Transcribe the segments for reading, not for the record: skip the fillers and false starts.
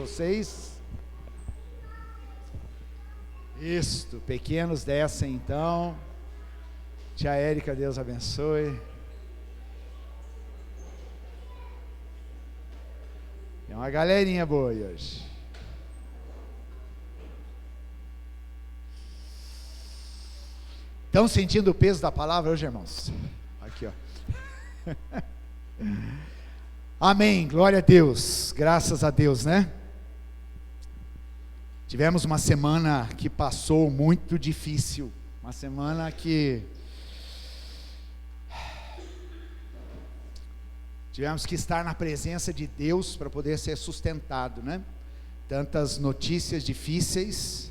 vocês? Isto, pequenos descem então. Tia Érica, Deus abençoe. É uma galerinha boa aí hoje. Estão sentindo o peso da palavra hoje, irmãos? Aqui, ó. Amém, glória a Deus, graças a Deus, né? Tivemos uma semana que passou muito difícil, uma semana que tivemos que estar na presença de Deus para poder ser sustentado, né? Tantas notícias difíceis,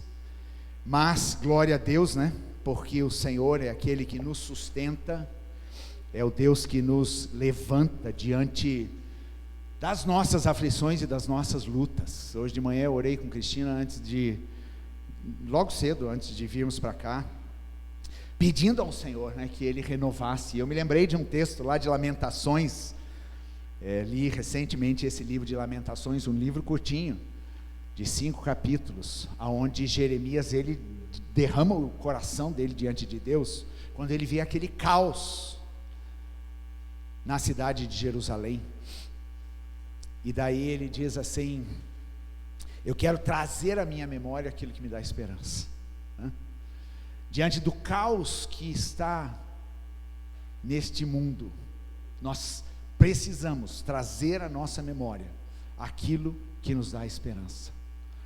mas glória a Deus, né? Porque o Senhor é aquele que nos sustenta, é o Deus que nos levanta diante das nossas aflições e das nossas lutas. Hoje de manhã eu orei com Cristina logo cedo, antes de virmos para cá, pedindo ao Senhor, né, que Ele renovasse. Eu me lembrei de um texto lá de Lamentações, li recentemente esse livro de Lamentações, um livro curtinho, de 5 capítulos, onde Jeremias, ele derrama o coração dele diante de Deus, quando ele vê aquele caos na cidade de Jerusalém. E daí ele diz assim: eu quero trazer à minha memória aquilo que me dá esperança, né? Diante do caos que está neste mundo, nós precisamos trazer à nossa memória aquilo que nos dá esperança.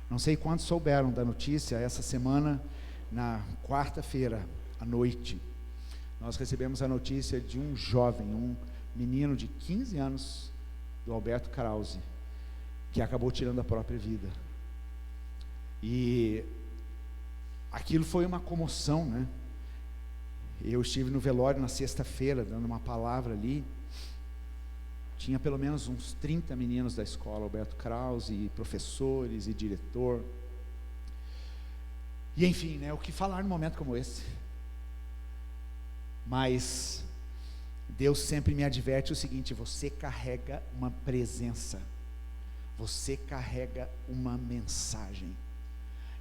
Não sei quantos souberam da notícia, essa semana, na quarta-feira à noite, nós recebemos a notícia de um jovem, um menino de 15 anos, do Alberto Krause, que acabou tirando a própria vida. E aquilo foi uma comoção, né? Eu estive no velório na sexta-feira, dando uma palavra ali. Tinha pelo menos uns 30 meninos da escola Alberto Krause, e professores e diretor. E enfim, né, o que falar num momento como esse? Mas Deus sempre me adverte o seguinte: você carrega uma presença, você carrega uma mensagem,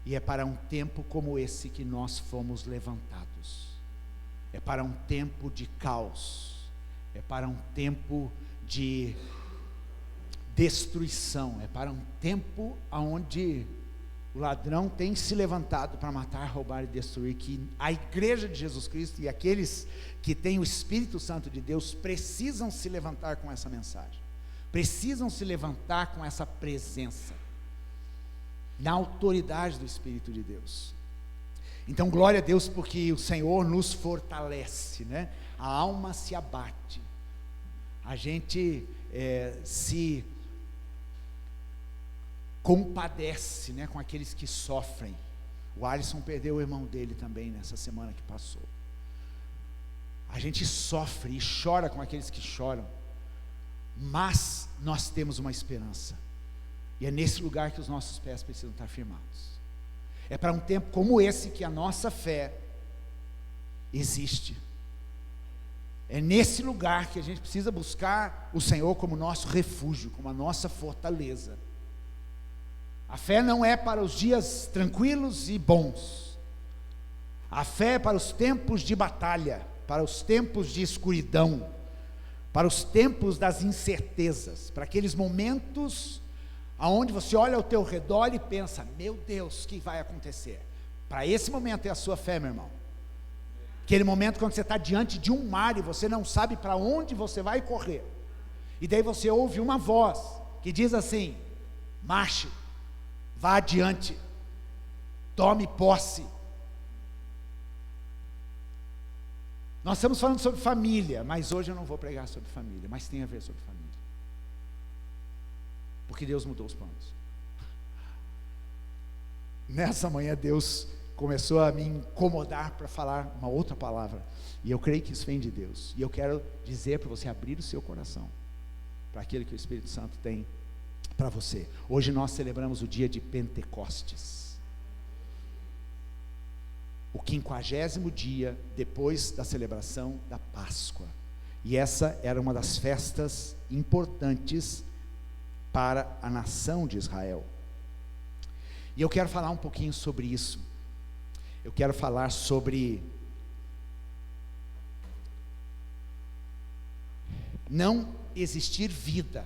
e é para um tempo como esse que nós fomos levantados. É para um tempo de caos, é para um tempo de destruição, é para um tempo onde o ladrão tem se levantado para matar, roubar e destruir, que a igreja de Jesus Cristo e aqueles que têm o Espírito Santo de Deus precisam se levantar com essa mensagem, precisam se levantar com essa presença, na autoridade do Espírito de Deus. Então glória a Deus, porque o Senhor nos fortalece, né? A alma se abate, a gente se compadece, né, com aqueles que sofrem. O Alisson perdeu o irmão dele também nessa semana que passou. A gente sofre e chora com aqueles que choram, mas nós temos uma esperança, e é nesse lugar que os nossos pés precisam estar firmados. É para um tempo como esse que a nossa fé existe. É nesse lugar que a gente precisa buscar o Senhor como nosso refúgio, como a nossa fortaleza. A fé não é para os dias tranquilos e bons. A fé é para os tempos de batalha, para os tempos de escuridão, para os tempos das incertezas, para aqueles momentos aonde você olha ao teu redor e pensa: meu Deus, o que vai acontecer? Para esse momento é a sua fé, meu irmão. Aquele momento quando você está diante de um mar e você não sabe para onde você vai correr, e daí você ouve uma voz que diz assim: marche, vá adiante, tome posse. Nós estamos falando sobre família, mas hoje eu não vou pregar sobre família, mas tem a ver sobre família, porque Deus mudou os planos. Nessa manhã Deus começou a me incomodar para falar uma outra palavra, e eu creio que isso vem de Deus, e eu quero dizer para você abrir o seu coração para aquilo que o Espírito Santo tem para você. Hoje nós celebramos o dia de Pentecostes, o 50º dia depois da celebração da Páscoa, e essa era uma das festas importantes para a nação de Israel. E eu quero falar um pouquinho sobre isso. Eu quero falar sobre não existir vida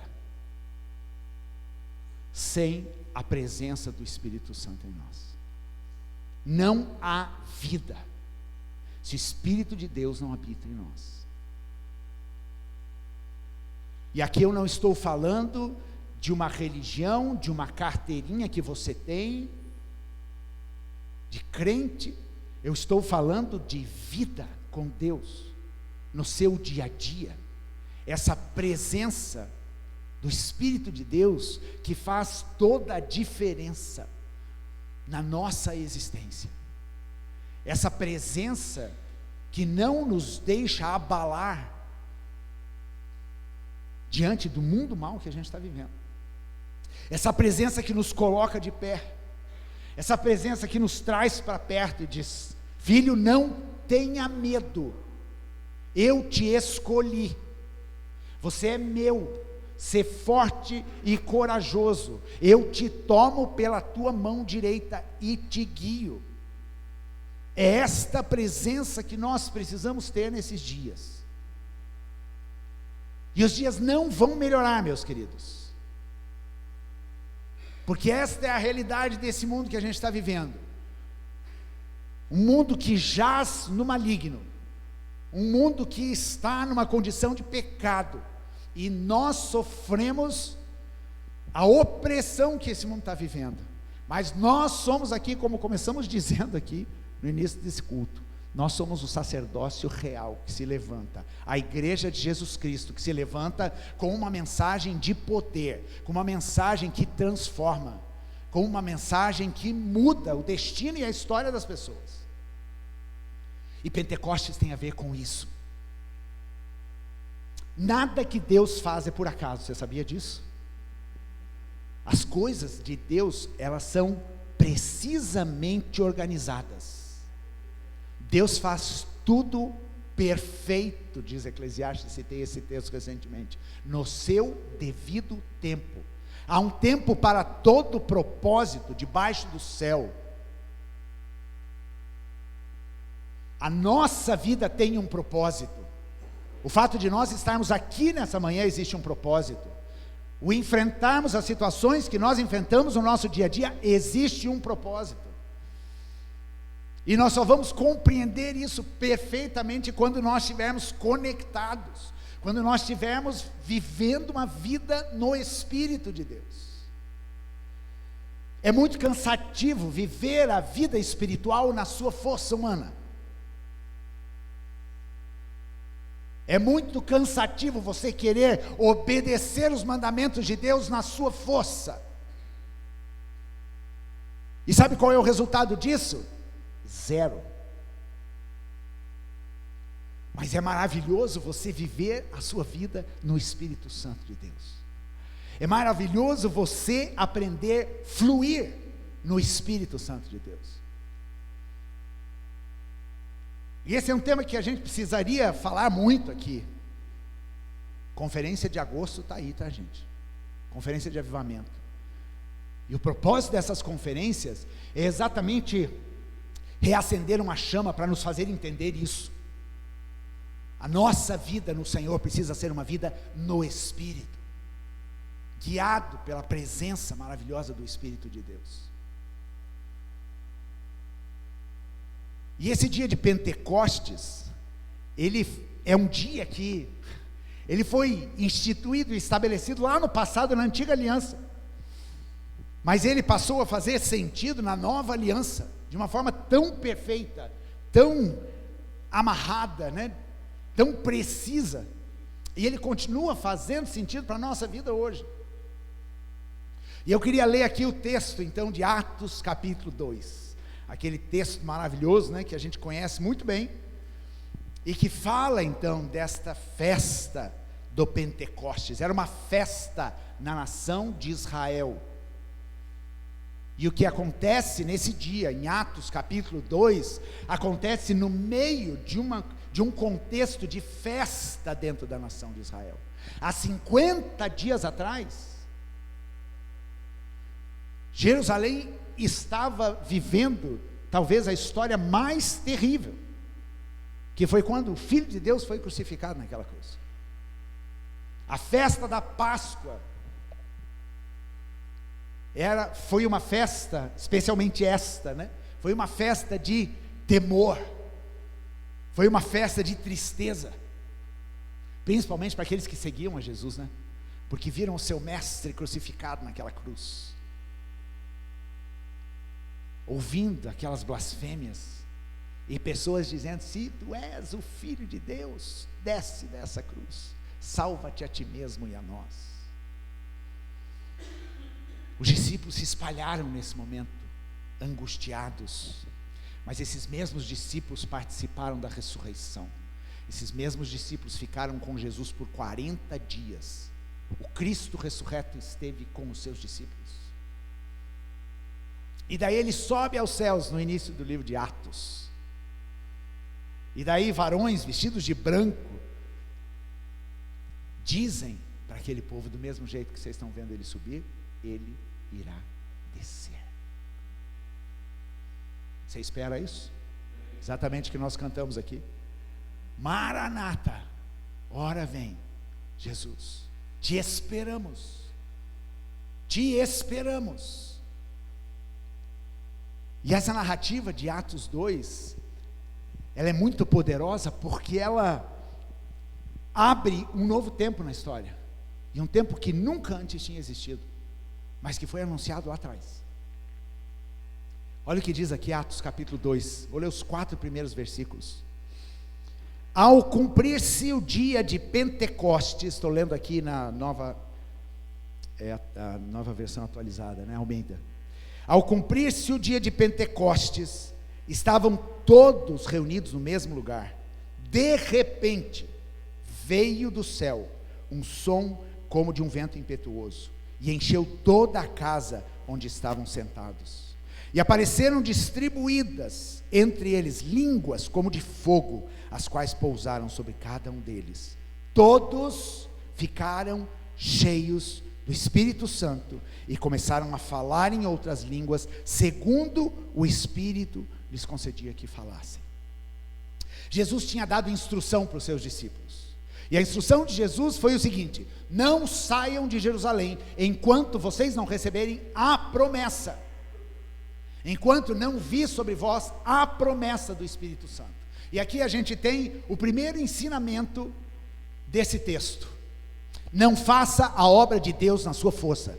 sem a presença do Espírito Santo em nós. Não há vida se o Espírito de Deus não habita em nós. E aqui eu não estou falando de uma religião, de uma carteirinha que você tem, de crente. Eu estou falando de vida com Deus, no seu dia a dia. Essa presença do Espírito de Deus, que faz toda a diferença na nossa existência. Essa presença que não nos deixa abalar diante do mundo mau que a gente está vivendo. Essa presença que nos coloca de pé. Essa presença que nos traz para perto e diz: filho, não tenha medo, eu te escolhi, você é meu, ser forte e corajoso, eu te tomo pela tua mão direita e te guio. É esta presença que nós precisamos ter nesses dias. E os dias não vão melhorar, meus queridos, porque esta é a realidade desse mundo que a gente está vivendo. Um mundo que jaz no maligno, um mundo que está numa condição de pecado, e nós sofremos a opressão que esse mundo está vivendo. Mas nós somos aqui, como começamos dizendo aqui no início desse culto, nós somos o sacerdócio real que se levanta, a igreja de Jesus Cristo, que se levanta com uma mensagem de poder, com uma mensagem que transforma, com uma mensagem que muda o destino e a história das pessoas. E Pentecostes tem a ver com isso. Nada que Deus faz é por acaso, você sabia disso? As coisas de Deus, elas são precisamente organizadas. Deus faz tudo perfeito, diz Eclesiastes, citei esse texto recentemente, no seu devido tempo. Há um tempo para todo propósito debaixo do céu. A nossa vida tem um propósito. O fato de nós estarmos aqui nessa manhã existe um propósito. O enfrentarmos as situações que nós enfrentamos no nosso dia a dia, existe um propósito. E nós só vamos compreender isso perfeitamente quando nós estivermos conectados, quando nós estivermos vivendo uma vida no Espírito de Deus. É muito cansativo viver a vida espiritual na sua força humana. É muito cansativo você querer obedecer os mandamentos de Deus na sua força. E sabe qual é o resultado disso? Zero. Mas é maravilhoso você viver a sua vida no Espírito Santo de Deus. É maravilhoso você aprender a fluir no Espírito Santo de Deus. E esse é um tema que a gente precisaria falar muito aqui. Conferência de agosto está aí, tá, gente? Conferência de avivamento. E o propósito dessas conferências é exatamente reacender uma chama para nos fazer entender isso. A nossa vida no Senhor precisa ser uma vida no Espírito, guiado pela presença maravilhosa do Espírito de Deus. E esse dia de Pentecostes, ele é um dia que ele foi instituído e estabelecido lá no passado, na antiga aliança, mas ele passou a fazer sentido na nova aliança, de uma forma tão perfeita, tão amarrada, né? Tão precisa, e ele continua fazendo sentido para a nossa vida hoje. E eu queria ler aqui o texto então de Atos capítulo 2, aquele texto maravilhoso, né, que a gente conhece muito bem, e que fala então desta festa do Pentecostes. Era uma festa na nação de Israel. E o que acontece nesse dia, em Atos capítulo 2, acontece no meio de um contexto de festa dentro da nação de Israel. Há 50 dias atrás, Jerusalém estava vivendo talvez a história mais terrível, que foi quando o Filho de Deus foi crucificado naquela cruz. A festa da Páscoa foi uma festa, especialmente esta, né? Foi uma festa de temor, foi uma festa de tristeza, principalmente para aqueles que seguiam a Jesus, né? Porque viram o seu mestre crucificado naquela cruz, ouvindo aquelas blasfêmias, e pessoas dizendo: se tu és o Filho de Deus, desce dessa cruz, salva-te a ti mesmo e a nós. Os discípulos se espalharam nesse momento, angustiados, mas esses mesmos discípulos participaram da ressurreição. Esses mesmos discípulos ficaram com Jesus por 40 dias. O Cristo ressurreto esteve com os seus discípulos. E daí ele sobe aos céus no início do livro de Atos. E daí varões vestidos de branco dizem para aquele povo: do mesmo jeito que vocês estão vendo ele subir, ele irá descer. Você espera isso? Exatamente o que nós cantamos aqui. Maranata, ora vem Jesus, te esperamos, te esperamos. E essa narrativa de Atos 2, ela é muito poderosa, porque ela abre um novo tempo na história, e um tempo que nunca antes tinha existido, mas que foi anunciado lá atrás. Olha o que diz aqui Atos capítulo 2, vou ler os 4 primeiros versículos. Ao cumprir-se o dia de Pentecostes, estou lendo aqui na nova versão atualizada, né, Almeida. Ao cumprir-se o dia de Pentecostes, estavam todos reunidos no mesmo lugar. De repente, veio do céu um som como de um vento impetuoso, e encheu toda a casa onde estavam sentados. E apareceram distribuídas entre eles línguas como de fogo, as quais pousaram sobre cada um deles. Todos ficaram cheios do Espírito Santo e começaram a falar em outras línguas, segundo o Espírito lhes concedia que falassem. Jesus tinha dado instrução para os seus discípulos, e a instrução de Jesus foi o seguinte: não saiam de Jerusalém enquanto vocês não receberem a promessa, enquanto não vir sobre vós a promessa do Espírito Santo. E aqui a gente tem o primeiro ensinamento desse texto: não faça a obra de Deus na sua força.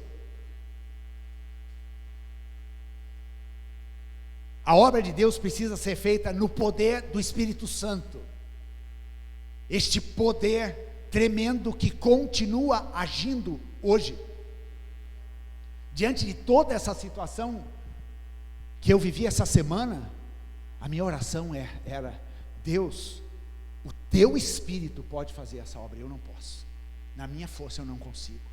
A obra de Deus precisa ser feita no poder do Espírito Santo, este poder tremendo que continua agindo hoje. Diante de toda essa situação que eu vivi essa semana, a minha oração era: Deus, o teu Espírito pode fazer essa obra, eu não posso, na minha força eu não consigo,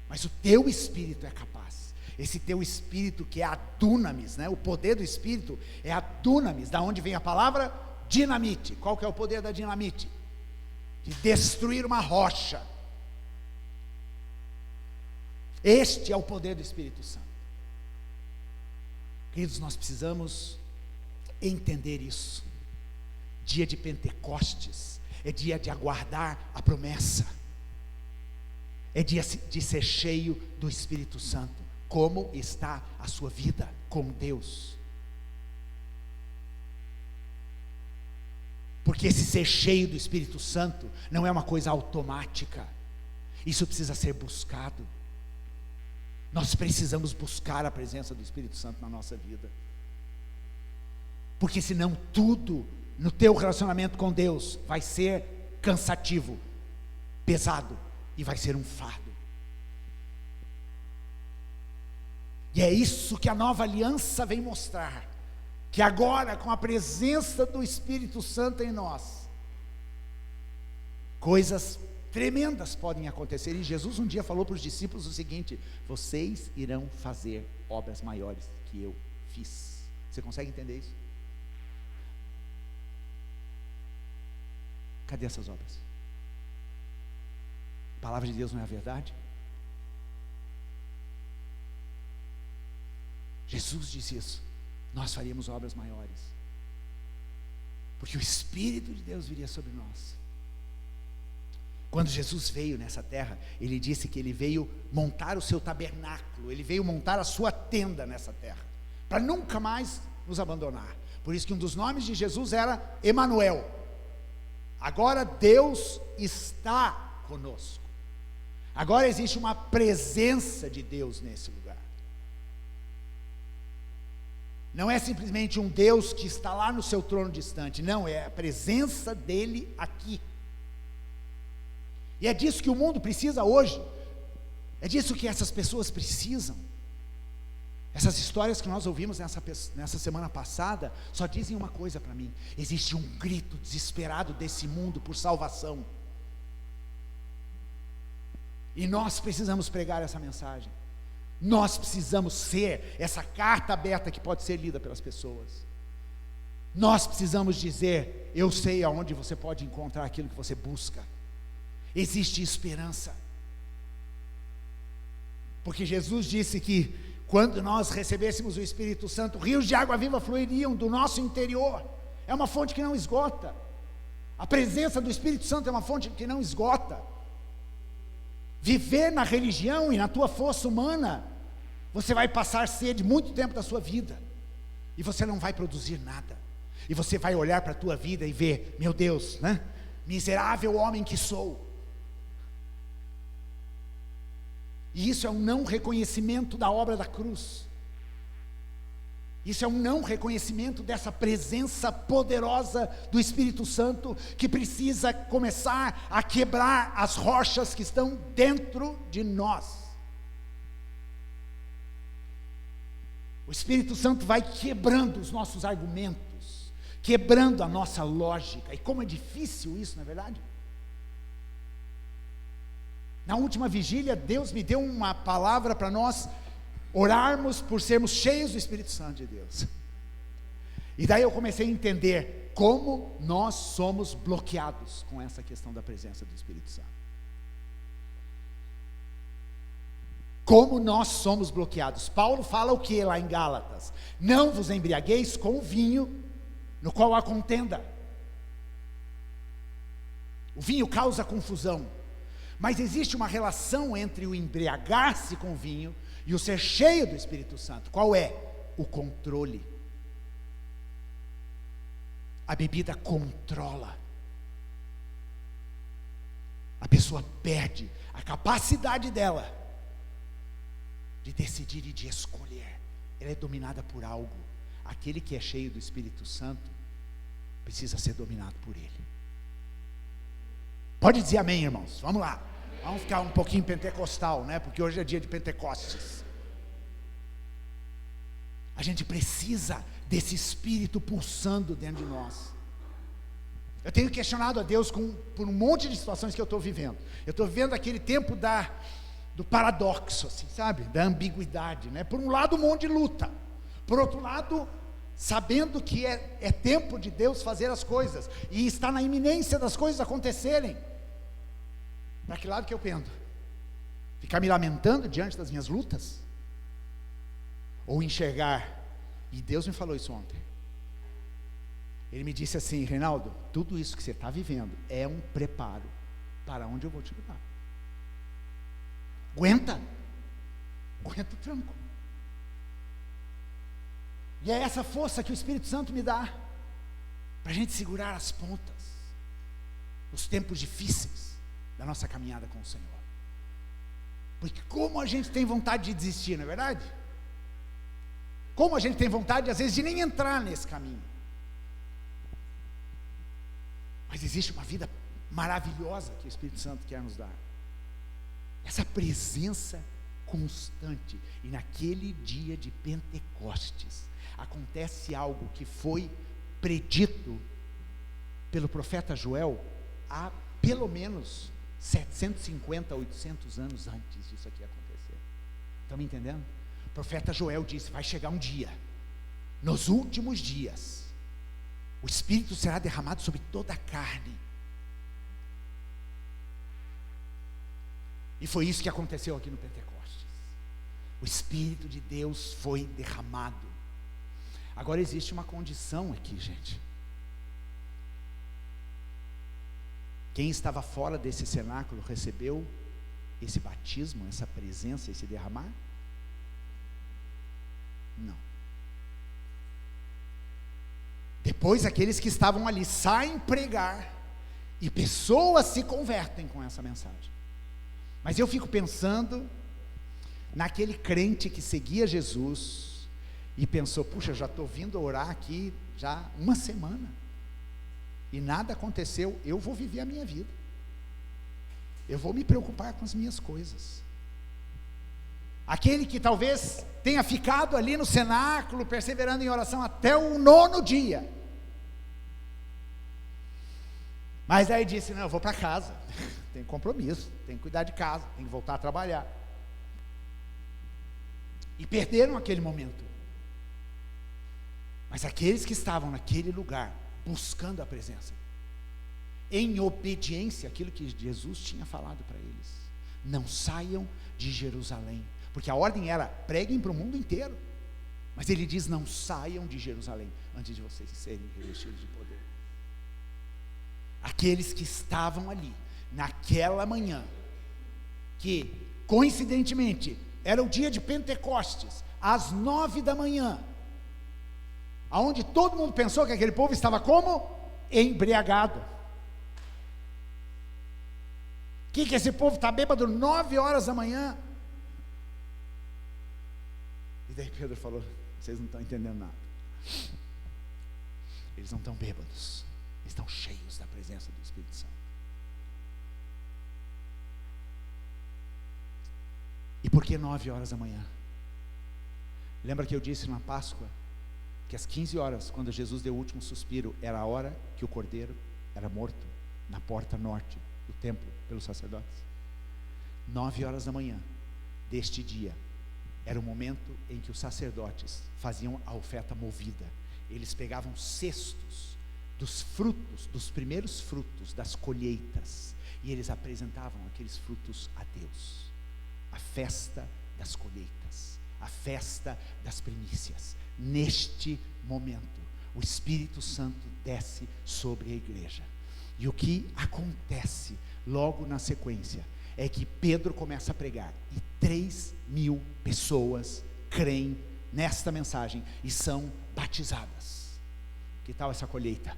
mas o teu Espírito é capaz. Esse teu Espírito que é a dunamis, né? O poder do Espírito é a dunamis, da onde vem a palavra dinamite. Qual que é o poder da dinamite? De destruir uma rocha. Este é o poder do Espírito Santo. Queridos, nós precisamos entender isso. Dia de Pentecostes é dia de aguardar a promessa, é dia de ser cheio do Espírito Santo. Como está a sua vida com Deus? Porque esse ser cheio do Espírito Santo não é uma coisa automática, isso precisa ser buscado. Nós precisamos buscar a presença do Espírito Santo na nossa vida, porque senão tudo no teu relacionamento com Deus vai ser cansativo, pesado, e vai ser um fardo. E é isso que a nova aliança vem mostrar, que agora, com a presença do Espírito Santo em nós, coisas tremendas podem acontecer. E Jesus um dia falou para os discípulos o seguinte: vocês irão fazer obras maiores que eu fiz. Você consegue entender isso? Cadê essas obras? A palavra de Deus não é a verdade? Jesus disse isso: nós faríamos obras maiores, porque o Espírito de Deus viria sobre nós. Quando Jesus veio nessa terra, ele disse que ele veio montar o seu tabernáculo, ele veio montar a sua tenda nessa terra, para nunca mais nos abandonar. Por isso que um dos nomes de Jesus era Emanuel. Agora Deus está conosco. Agora existe uma presença de Deus nesse lugar. Não é simplesmente um Deus que está lá no seu trono distante, não, é a presença dele aqui. E é disso que o mundo precisa hoje, é disso que essas pessoas precisam. Essas histórias que nós ouvimos nessa semana passada, só dizem uma coisa para mim: existe um grito desesperado desse mundo por salvação, e nós precisamos pregar essa mensagem, nós precisamos ser essa carta aberta que pode ser lida pelas pessoas, nós precisamos dizer: eu sei aonde você pode encontrar aquilo que você busca, existe esperança, porque Jesus disse que quando nós recebêssemos o Espírito Santo, rios de água viva fluiriam do nosso interior. É uma fonte que não esgota. A presença do Espírito Santo é uma fonte que não esgota. Viver na religião e na tua força humana, você vai passar sede muito tempo da sua vida, e você não vai produzir nada, e você vai olhar para a tua vida e ver: meu Deus, né? Miserável homem que sou. E isso é um não reconhecimento da obra da cruz. Isso é um não reconhecimento dessa presença poderosa do Espírito Santo, que precisa começar a quebrar as rochas que estão dentro de nós. O Espírito Santo vai quebrando os nossos argumentos, quebrando a nossa lógica. E como é difícil isso, não é verdade? Na última vigília, Deus me deu uma palavra para nós orarmos por sermos cheios do Espírito Santo de Deus. E daí eu comecei a entender como nós somos bloqueados com essa questão da presença do Espírito Santo. Como nós somos bloqueados. Paulo fala o que lá em Gálatas? Não vos embriagueis com o vinho, no qual há contenda. O vinho causa confusão. Mas existe uma relação entre o embriagar-se com o vinho e o ser cheio do Espírito Santo. Qual é? O controle. A bebida controla. A pessoa perde a capacidade dela de decidir e de escolher. Ela é dominada por algo. Aquele que é cheio do Espírito Santo precisa ser dominado por ele. Pode dizer amém, irmãos? Vamos lá. Vamos ficar um pouquinho pentecostal, né? Porque hoje é dia de Pentecostes. A gente precisa desse Espírito pulsando dentro de nós. Eu tenho questionado a Deus por um monte de situações que eu estou vivendo. Eu estou vivendo aquele tempo do paradoxo, assim, sabe? Da ambiguidade, né? Por um lado, um monte de luta. Por outro lado, sabendo que é tempo de Deus fazer as coisas, e está na iminência das coisas acontecerem. Para que lado que eu pendo? Ficar me lamentando diante das minhas lutas? Ou enxergar? E Deus me falou isso ontem. Ele me disse assim: Reinaldo, tudo isso que você está vivendo é um preparo para onde eu vou te levar. Aguenta o tranco. E é essa força que o Espírito Santo me dá, para a gente segurar as pontas, os tempos difíceis da nossa caminhada com o Senhor. Porque como a gente tem vontade de desistir, não é verdade? Como a gente tem vontade, às vezes, de nem entrar nesse caminho. Mas existe uma vida maravilhosa que o Espírito Santo quer nos dar. Essa presença constante. E naquele dia de Pentecostes, acontece algo que foi predito pelo profeta Joel há pelo menos 750, 800 anos antes disso aqui acontecer. Estão me entendendo? O profeta Joel disse: vai chegar um dia, nos últimos dias, o Espírito será derramado sobre toda a carne. E foi isso que aconteceu aqui no Pentecostes. O Espírito de Deus foi derramado. Agora existe uma condição aqui, gente. Quem estava fora desse cenáculo recebeu esse batismo, essa presença, esse derramar? Não. Depois aqueles que estavam ali saem pregar, e pessoas se convertem com essa mensagem. Mas eu fico pensando naquele crente que seguia Jesus e pensou: puxa, já estou vindo orar aqui já uma semana e nada aconteceu. Eu vou viver a minha vida, eu vou me preocupar com as minhas coisas. Aquele que talvez tenha ficado ali no cenáculo perseverando em oração até o 9º dia, mas aí disse: não, eu vou para casa, tenho compromisso, tenho que cuidar de casa, tenho que voltar a trabalhar. E perderam aquele momento. Mas aqueles que estavam naquele lugar, buscando a presença, em obediência àquilo que Jesus tinha falado para eles: não saiam de Jerusalém, porque a ordem era: preguem para o mundo inteiro, mas ele diz: não saiam de Jerusalém, antes de vocês serem revestidos de poder. Aqueles que estavam ali, naquela manhã, que coincidentemente era o dia de Pentecostes, às 9 da manhã, aonde todo mundo pensou que aquele povo estava como? Embriagado. Que esse povo está bêbado 9 horas da manhã? E daí Pedro falou: vocês não estão entendendo nada. Eles não estão bêbados, eles estão cheios da presença do Espírito Santo. E por que 9 horas da manhã? Lembra que eu disse na Páscoa que às 15 horas, quando Jesus deu o último suspiro, era a hora que o cordeiro era morto na porta norte do templo pelos sacerdotes? 9 horas da manhã deste dia era o momento em que os sacerdotes faziam a oferta movida. Eles pegavam cestos dos frutos, dos primeiros frutos das colheitas, e eles apresentavam aqueles frutos a Deus. A festa das colheitas, a festa das primícias. Neste momento, o Espírito Santo desce sobre a igreja. E o que acontece logo na sequência é que Pedro começa a pregar, e 3.000 pessoas creem nesta mensagem e são batizadas. Que tal essa colheita?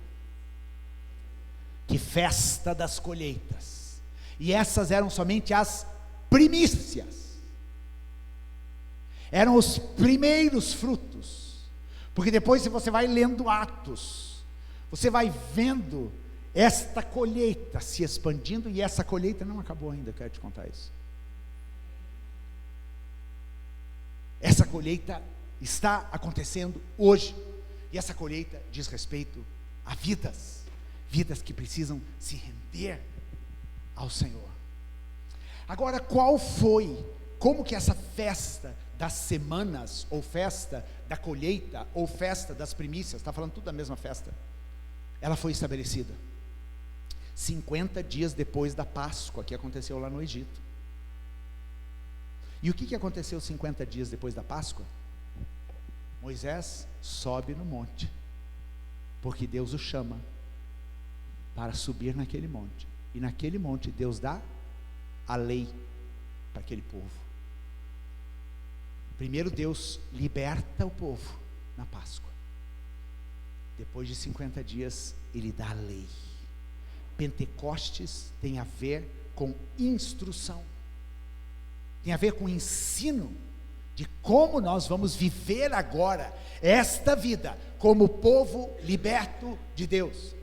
Que festa das colheitas! E essas eram somente as primícias, eram os primeiros frutos, porque depois, se você vai lendo Atos, você vai vendo esta colheita se expandindo, e essa colheita não acabou ainda. Eu quero te contar isso. Essa colheita está acontecendo hoje, e essa colheita diz respeito a vidas que precisam se render ao Senhor. Agora, como que essa festa das semanas, ou festa da colheita, ou festa das primícias, está falando tudo da mesma festa, ela foi estabelecida 50 dias depois da Páscoa, que aconteceu lá no Egito. E o que aconteceu 50 dias depois da Páscoa? Moisés sobe no monte, porque Deus o chama para subir naquele monte, e naquele monte Deus dá a lei para aquele povo. Primeiro Deus liberta o povo na Páscoa, depois de 50 dias Ele dá a lei. Pentecostes tem a ver com instrução, tem a ver com ensino de como nós vamos viver agora esta vida como povo liberto de Deus.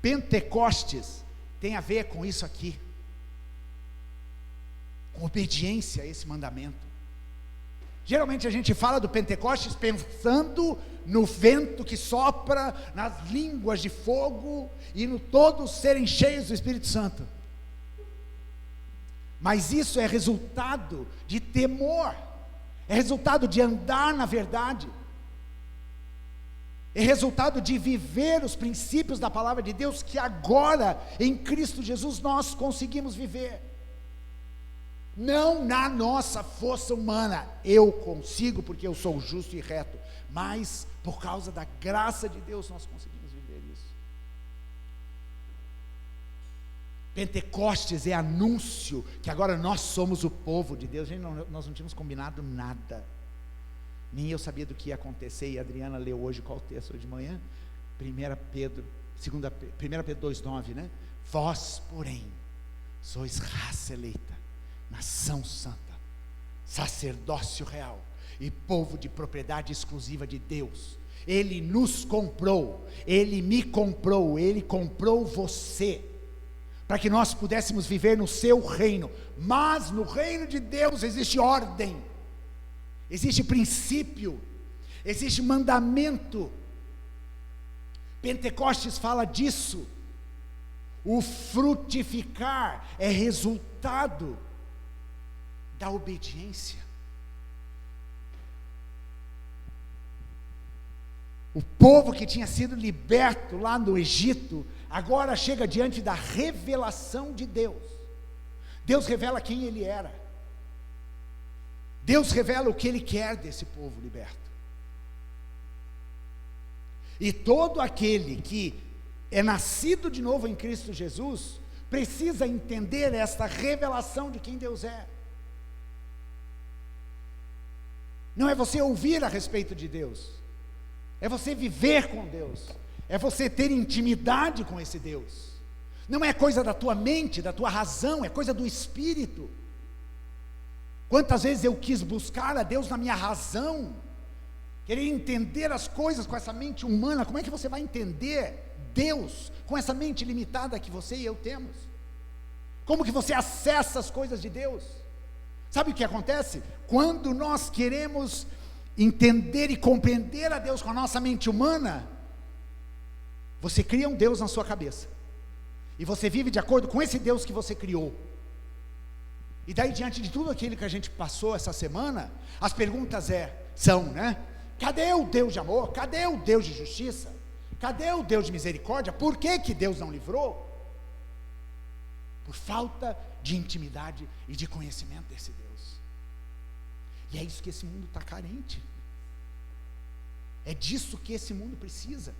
Pentecostes tem a ver com isso aqui, com obediência a esse mandamento. Geralmente a gente fala do Pentecostes pensando no vento que sopra, nas línguas de fogo e no todos serem cheios do Espírito Santo. Mas isso é resultado de temor, é resultado de andar na verdade, é resultado de viver os princípios da palavra de Deus, que agora em Cristo Jesus nós conseguimos viver. não na nossa força humana, eu consigo porque eu sou justo e reto, mas por causa da graça de Deus nós conseguimos viver isso. Pentecostes é anúncio que agora nós somos o povo de Deus. Gente, nós não tínhamos combinado nada, nem eu sabia do que ia acontecer, e a Adriana leu hoje qual texto hoje de manhã? 1 Pedro 2,9, né? Vós, porém, sois raça eleita, nação santa, sacerdócio real e povo de propriedade exclusiva de Deus. Ele nos comprou, Ele me comprou, Ele comprou você, para que nós pudéssemos viver no seu reino. Mas no reino de Deus existe ordem, existe princípio, existe mandamento. Pentecostes fala disso. O frutificar é resultado da obediência. O povo que tinha sido liberto lá no Egito, agora chega diante da revelação de Deus. Deus revela quem Ele era. Deus revela o que Ele quer desse povo liberto. E todo aquele que é nascido de novo em Cristo Jesus, precisa entender esta revelação de quem Deus é. Não é você ouvir a respeito de Deus, é você viver com Deus, é você ter intimidade com esse Deus. Não é coisa da tua mente, da tua razão, é coisa do Espírito. Quantas vezes eu quis buscar a Deus na minha razão, querer entender as coisas com essa mente humana. Como é que você vai entender Deus com essa mente limitada que você e eu temos? Como que você acessa as coisas de Deus? Sabe o que acontece? Quando nós queremos entender e compreender a Deus com a nossa mente humana, você cria um Deus na sua cabeça, e você vive de acordo com esse Deus que você criou. E daí, diante de tudo aquilo que a gente passou essa semana, as perguntas são, né? Cadê o Deus de amor? Cadê o Deus de justiça? Cadê o Deus de misericórdia? Por que Deus não livrou? Por falta de intimidade e de conhecimento desse Deus. E é isso que esse mundo está carente. É disso que esse mundo precisa.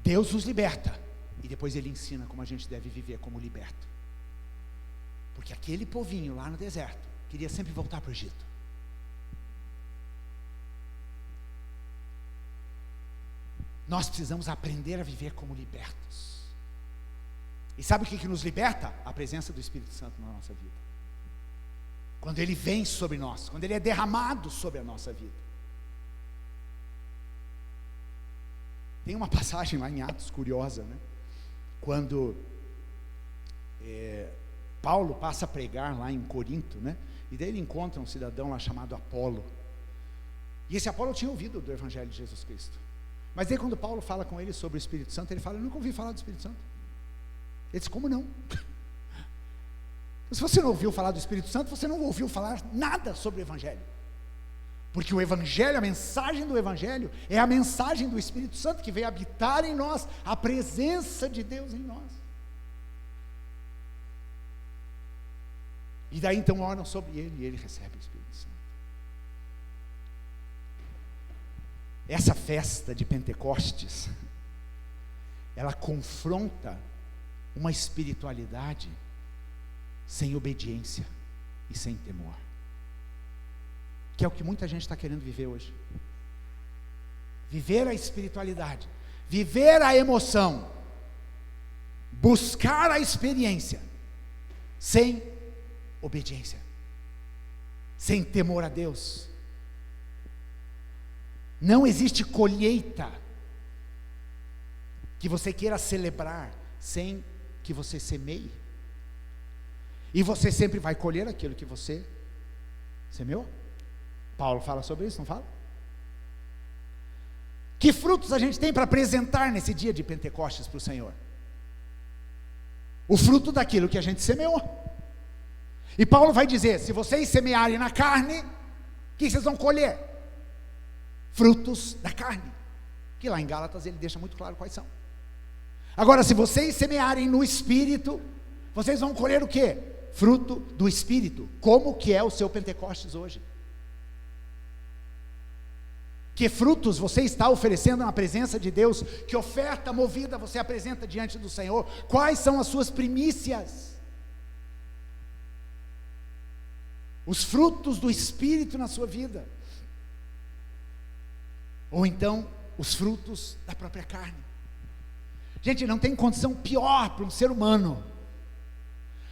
Deus nos liberta, e depois Ele ensina como a gente deve viver como liberto. Porque aquele povinho lá no deserto queria sempre voltar para o Egito. Nós precisamos aprender a viver como libertos. E sabe o que nos liberta? A presença do Espírito Santo na nossa vida. Quando Ele vem sobre nós, quando Ele é derramado sobre a nossa vida. Tem uma passagem lá em Atos curiosa, né? Quando Paulo passa a pregar lá em Corinto, né? E daí ele encontra um cidadão lá chamado Apolo. E esse Apolo tinha ouvido do Evangelho de Jesus Cristo. Mas aí quando Paulo fala com ele sobre o Espírito Santo, ele fala: eu nunca ouvi falar do Espírito Santo. Ele diz: como não? Se você não ouviu falar do Espírito Santo, você não ouviu falar nada sobre o Evangelho. Porque o Evangelho, a mensagem do Evangelho, é a mensagem do Espírito Santo que veio habitar em nós, a presença de Deus em nós. E daí então oram sobre ele e ele recebe o Espírito Santo. Essa festa de Pentecostes, ela confronta uma espiritualidade sem obediência e sem temor, que é o que muita gente está querendo viver hoje. Viver a espiritualidade, viver a emoção, buscar a experiência, sem obediência, sem temor a Deus. Não existe colheita que você queira celebrar sem que você semeie. E você sempre vai colher aquilo que você semeou. Paulo fala sobre isso, não fala? Que frutos a gente tem para apresentar nesse dia de Pentecostes para o Senhor? O fruto daquilo que a gente semeou. E Paulo vai dizer: se vocês semearem na carne, o que vocês vão colher? Frutos da carne. Que lá em Gálatas ele deixa muito claro quais são. Agora, se vocês semearem no Espírito, vocês vão colher o quê? Fruto do Espírito. Como que é o seu Pentecostes hoje? Que frutos você está oferecendo na presença de Deus? Que oferta movida você apresenta diante do Senhor? Quais são as suas primícias? Os frutos do Espírito na sua vida? Ou então, os frutos da própria carne? Gente, não tem condição pior para um ser humano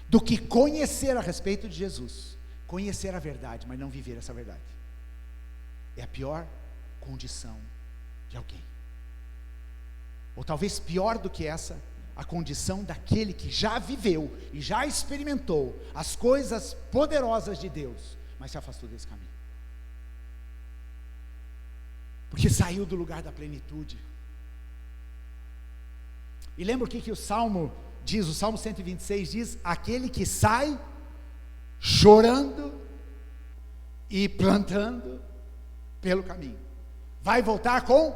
do que conhecer a respeito de Jesus, conhecer a verdade, mas não viver essa verdade. É a pior condição de alguém. Ou talvez pior do que essa, a condição daquele que já viveu e já experimentou as coisas poderosas de Deus, mas se afastou desse caminho, porque saiu do lugar da plenitude. E lembra o que o Salmo diz? O Salmo 126 diz: aquele que sai chorando e plantando pelo caminho, vai voltar com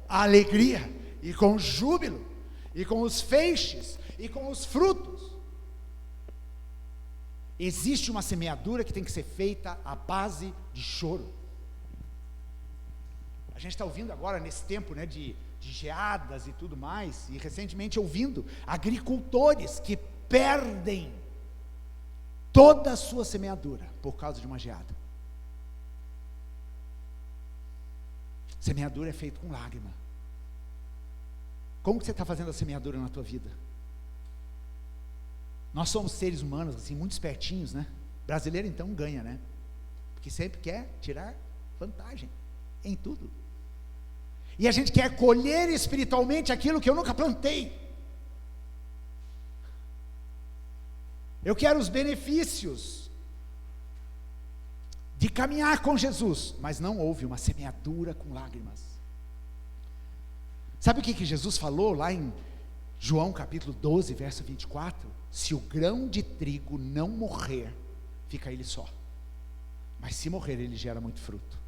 alegria, e com júbilo, e com os feixes, e com os frutos. Existe uma semeadura que tem que ser feita à base de choro. A gente está ouvindo agora, nesse tempo, né, de geadas e tudo mais, e recentemente ouvindo agricultores que perdem toda a sua semeadura por causa de uma geada. Semeadura é feita com lágrima. Como que você está fazendo a semeadura na tua vida? Nós somos seres humanos, assim, muito espertinhos, né? Brasileiro então ganha, né? Porque sempre quer tirar vantagem em tudo. E a gente quer colher espiritualmente aquilo que eu nunca plantei. Eu quero os benefícios de caminhar com Jesus, mas não houve uma semeadura com lágrimas. Sabe o que Jesus falou lá em João capítulo 12, verso 24? Se o grão de trigo não morrer, fica ele só, mas se morrer, ele gera muito fruto.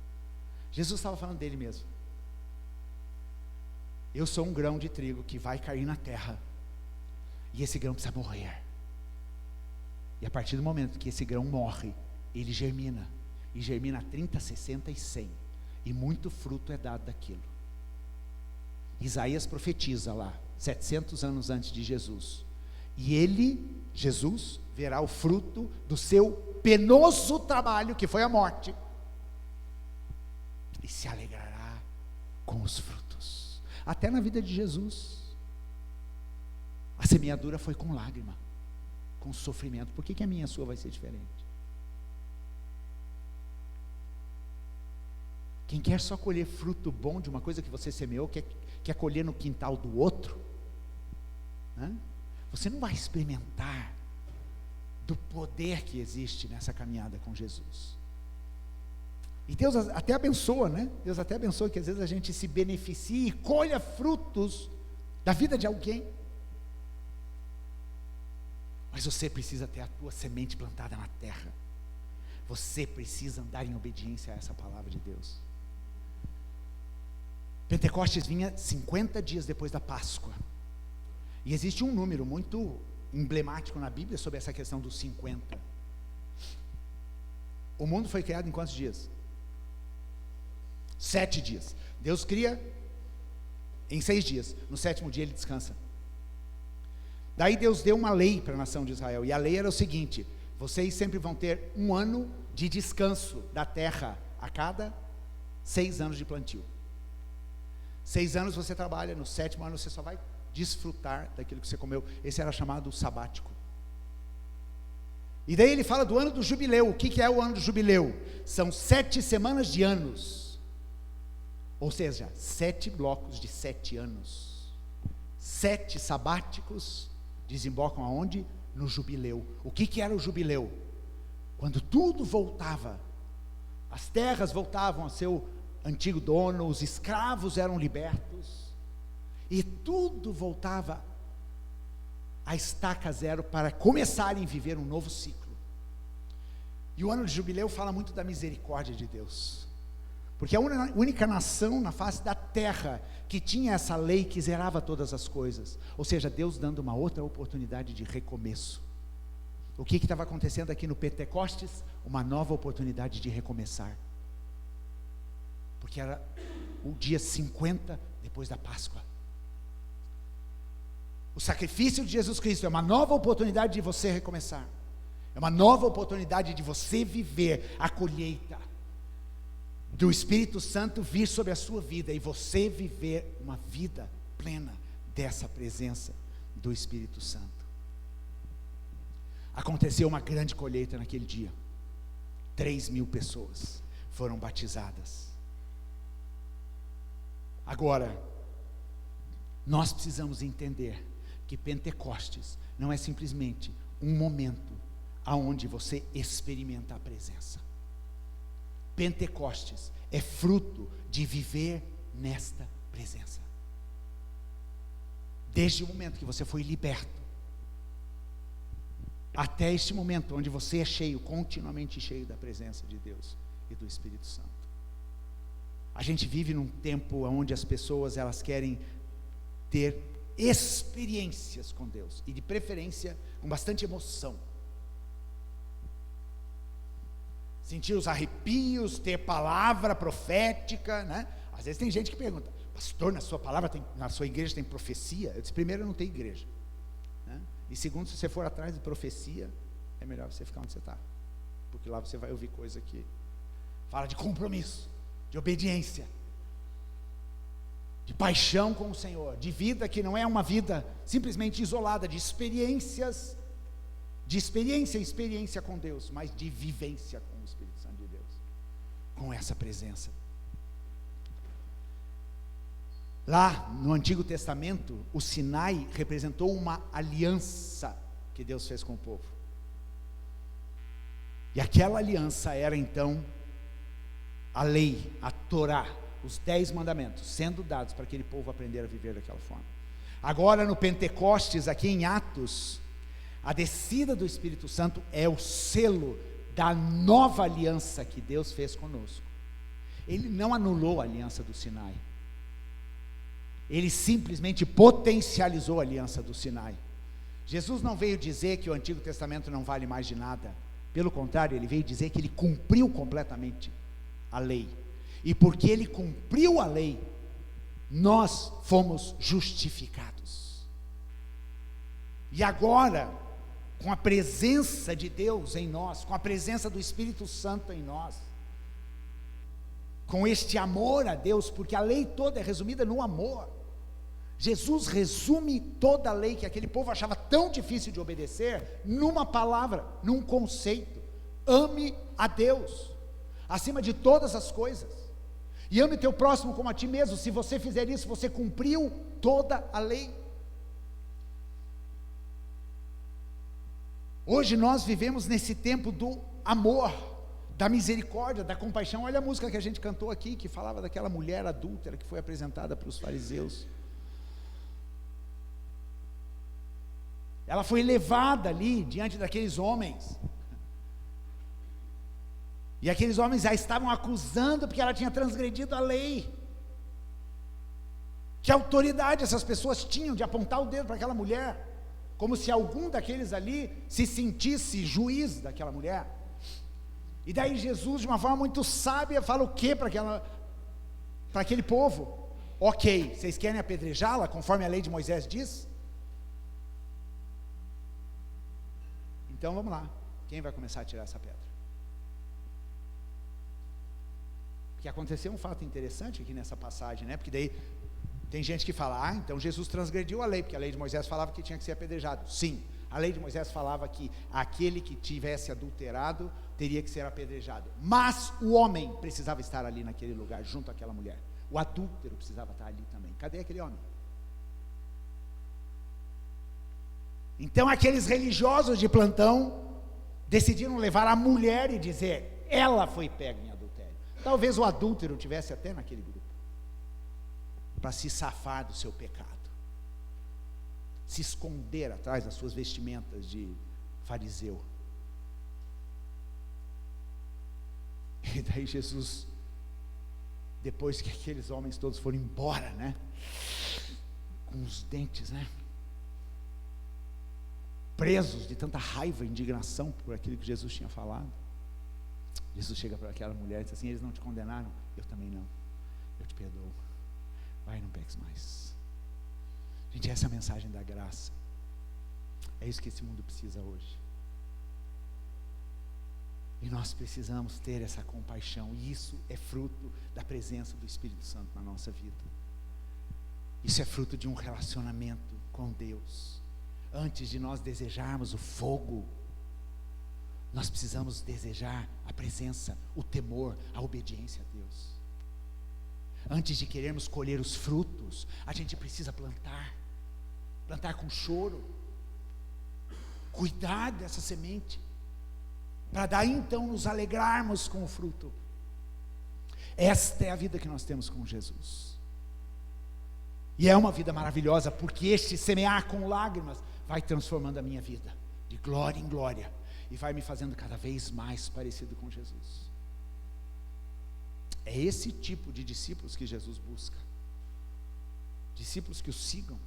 Jesus estava falando dele mesmo. Eu sou um grão de trigo que vai cair na terra, e esse grão precisa morrer, e a partir do momento que esse grão morre, ele germina, e germina a 30, 60 e 100, e muito fruto é dado daquilo. Isaías profetiza lá, 700 anos antes de Jesus, e ele, Jesus, verá o fruto do seu penoso trabalho, que foi a morte, e se alegrará com os frutos. Até na vida de Jesus, a semeadura foi com lágrima, com sofrimento. Por que a minha e a sua vai ser diferente? Quem quer só colher fruto bom de uma coisa que você semeou, quer colher no quintal do outro, né? Você não vai experimentar do poder que existe nessa caminhada com Jesus. E Deus até abençoa, né? Deus até abençoa que às vezes a gente se beneficie e colha frutos da vida de alguém. Mas você precisa ter a tua semente plantada na terra. Você precisa andar em obediência a essa palavra de Deus. Pentecostes vinha 50 dias depois da Páscoa. E existe um número muito emblemático na Bíblia sobre essa questão dos 50. O mundo foi criado em quantos dias? 7 dias. Deus cria em 6 dias. No 7º dia ele descansa. Daí Deus deu uma lei para a nação de Israel. E a lei era o seguinte: vocês sempre vão ter um ano de descanso da terra a cada 6 anos de plantio. 6 anos você trabalha, no 7º ano você só vai desfrutar daquilo que você comeu. Esse era chamado sabático. E daí ele fala do ano do jubileu. O que é o ano do jubileu? São 7 semanas de anos. Ou seja, 7 blocos de 7 anos. 7 sabáticos desembocam aonde? No jubileu. O que era o jubileu? Quando tudo voltava, as terras voltavam ao seu antigo dono, os escravos eram libertos, e tudo voltava à estaca zero para começarem a viver um novo ciclo. E o ano de jubileu fala muito da misericórdia de Deus. Porque a única nação na face da terra que tinha essa lei que zerava todas as coisas. Ou seja, Deus dando uma outra oportunidade de recomeço. O que estava acontecendo aqui no Pentecostes? Uma nova oportunidade de recomeçar. Porque era o dia 50 depois da Páscoa. O sacrifício de Jesus Cristo é uma nova oportunidade de você recomeçar. É uma nova oportunidade de você viver a colheita do Espírito Santo vir sobre a sua vida e você viver uma vida plena dessa presença do Espírito Santo. Aconteceu uma grande colheita naquele dia. 3.000 pessoas foram batizadas. Agora, nós precisamos entender que Pentecostes não é simplesmente um momento aonde você experimenta a presença. Pentecostes é fruto de viver nesta presença. Desde o momento que você foi liberto, até este momento onde você é cheio, continuamente cheio da presença de Deus e do Espírito Santo. A gente vive num tempo onde as pessoas elas querem ter experiências com Deus, e de preferência com bastante emoção. Sentir os arrepios, ter palavra profética, né? Às vezes tem gente que pergunta: pastor, na sua igreja tem profecia? Eu disse: primeiro, não tem igreja, né? E segundo, se você for atrás de profecia, é melhor você ficar onde você está, porque lá você vai ouvir coisa que fala de compromisso, de obediência, de paixão com o Senhor, de vida que não é uma vida simplesmente isolada, de experiência em experiência com Deus, mas de vivência com o Espírito Santo de Deus, com essa presença. Lá no Antigo Testamento, o Sinai representou uma aliança que Deus fez com o povo, e aquela aliança era então a lei, a Torá, os 10 mandamentos, sendo dados para aquele povo aprender a viver daquela forma. Agora no Pentecostes, aqui em Atos, a descida do Espírito Santo é o selo da nova aliança que Deus fez conosco. Ele não anulou a aliança do Sinai, ele simplesmente potencializou a aliança do Sinai. Jesus não veio dizer que o Antigo Testamento não vale mais de nada, pelo contrário, ele veio dizer que ele cumpriu completamente a lei, e porque ele cumpriu a lei, nós fomos justificados. E agora, com a presença de Deus em nós, com a presença do Espírito Santo em nós, com este amor a Deus, porque a lei toda é resumida no amor. Jesus resume toda a lei que aquele povo achava tão difícil de obedecer, numa palavra, num conceito: ame a Deus acima de todas as coisas, e ame teu próximo como a ti mesmo. Se você fizer isso, você cumpriu toda a lei. Hoje nós vivemos nesse tempo do amor, da misericórdia, da compaixão. Olha a música que a gente cantou aqui, que falava daquela mulher adúltera que foi apresentada para os fariseus. Ela foi levada ali diante daqueles homens, e aqueles homens já estavam acusando porque ela tinha transgredido a lei. Que autoridade essas pessoas tinham de apontar o dedo para aquela mulher, como se algum daqueles ali se sentisse juiz daquela mulher. E daí Jesus, de uma forma muito sábia, fala o que para aquele povo? Ok, vocês querem apedrejá-la conforme a lei de Moisés diz? Então vamos lá, quem vai começar a tirar essa pedra? Porque aconteceu um fato interessante aqui nessa passagem, né? Porque daí tem gente que fala: então Jesus transgrediu a lei, porque a lei de Moisés falava que tinha que ser apedrejado. Sim, a lei de Moisés falava que aquele que tivesse adulterado teria que ser apedrejado, mas o homem precisava estar ali naquele lugar, junto àquela mulher. O adúltero precisava estar ali também. Cadê aquele homem? Então aqueles religiosos de plantão decidiram levar a mulher e dizer: ela foi pega em adultério. Talvez o adúltero tivesse até naquele grupo, para se safar do seu pecado, se esconder atrás das suas vestimentas de fariseu. E daí Jesus depois que aqueles homens todos foram embora, né? Com os dentes, né? Presos de tanta raiva e indignação por aquilo que Jesus tinha falado. Jesus chega para aquela mulher e diz assim: eles não te condenaram? Eu também não. Eu te perdoo. Vai, não peques mais. Gente, essa é a mensagem da graça. É isso que esse mundo precisa hoje. E nós precisamos ter essa compaixão. E isso é fruto da presença do Espírito Santo na nossa vida. Isso é fruto de um relacionamento com Deus. Antes de nós desejarmos o fogo, nós precisamos desejar a presença, o temor, a obediência a Deus. Antes de querermos colher os frutos, a gente precisa plantar com choro, cuidar dessa semente, para daí então nos alegrarmos com o fruto. Esta é a vida que nós temos com Jesus, e é uma vida maravilhosa, porque este semear com lágrimas vai transformando a minha vida, de glória em glória, e vai me fazendo cada vez mais parecido com Jesus. É esse tipo de discípulos que Jesus busca, discípulos que o sigam,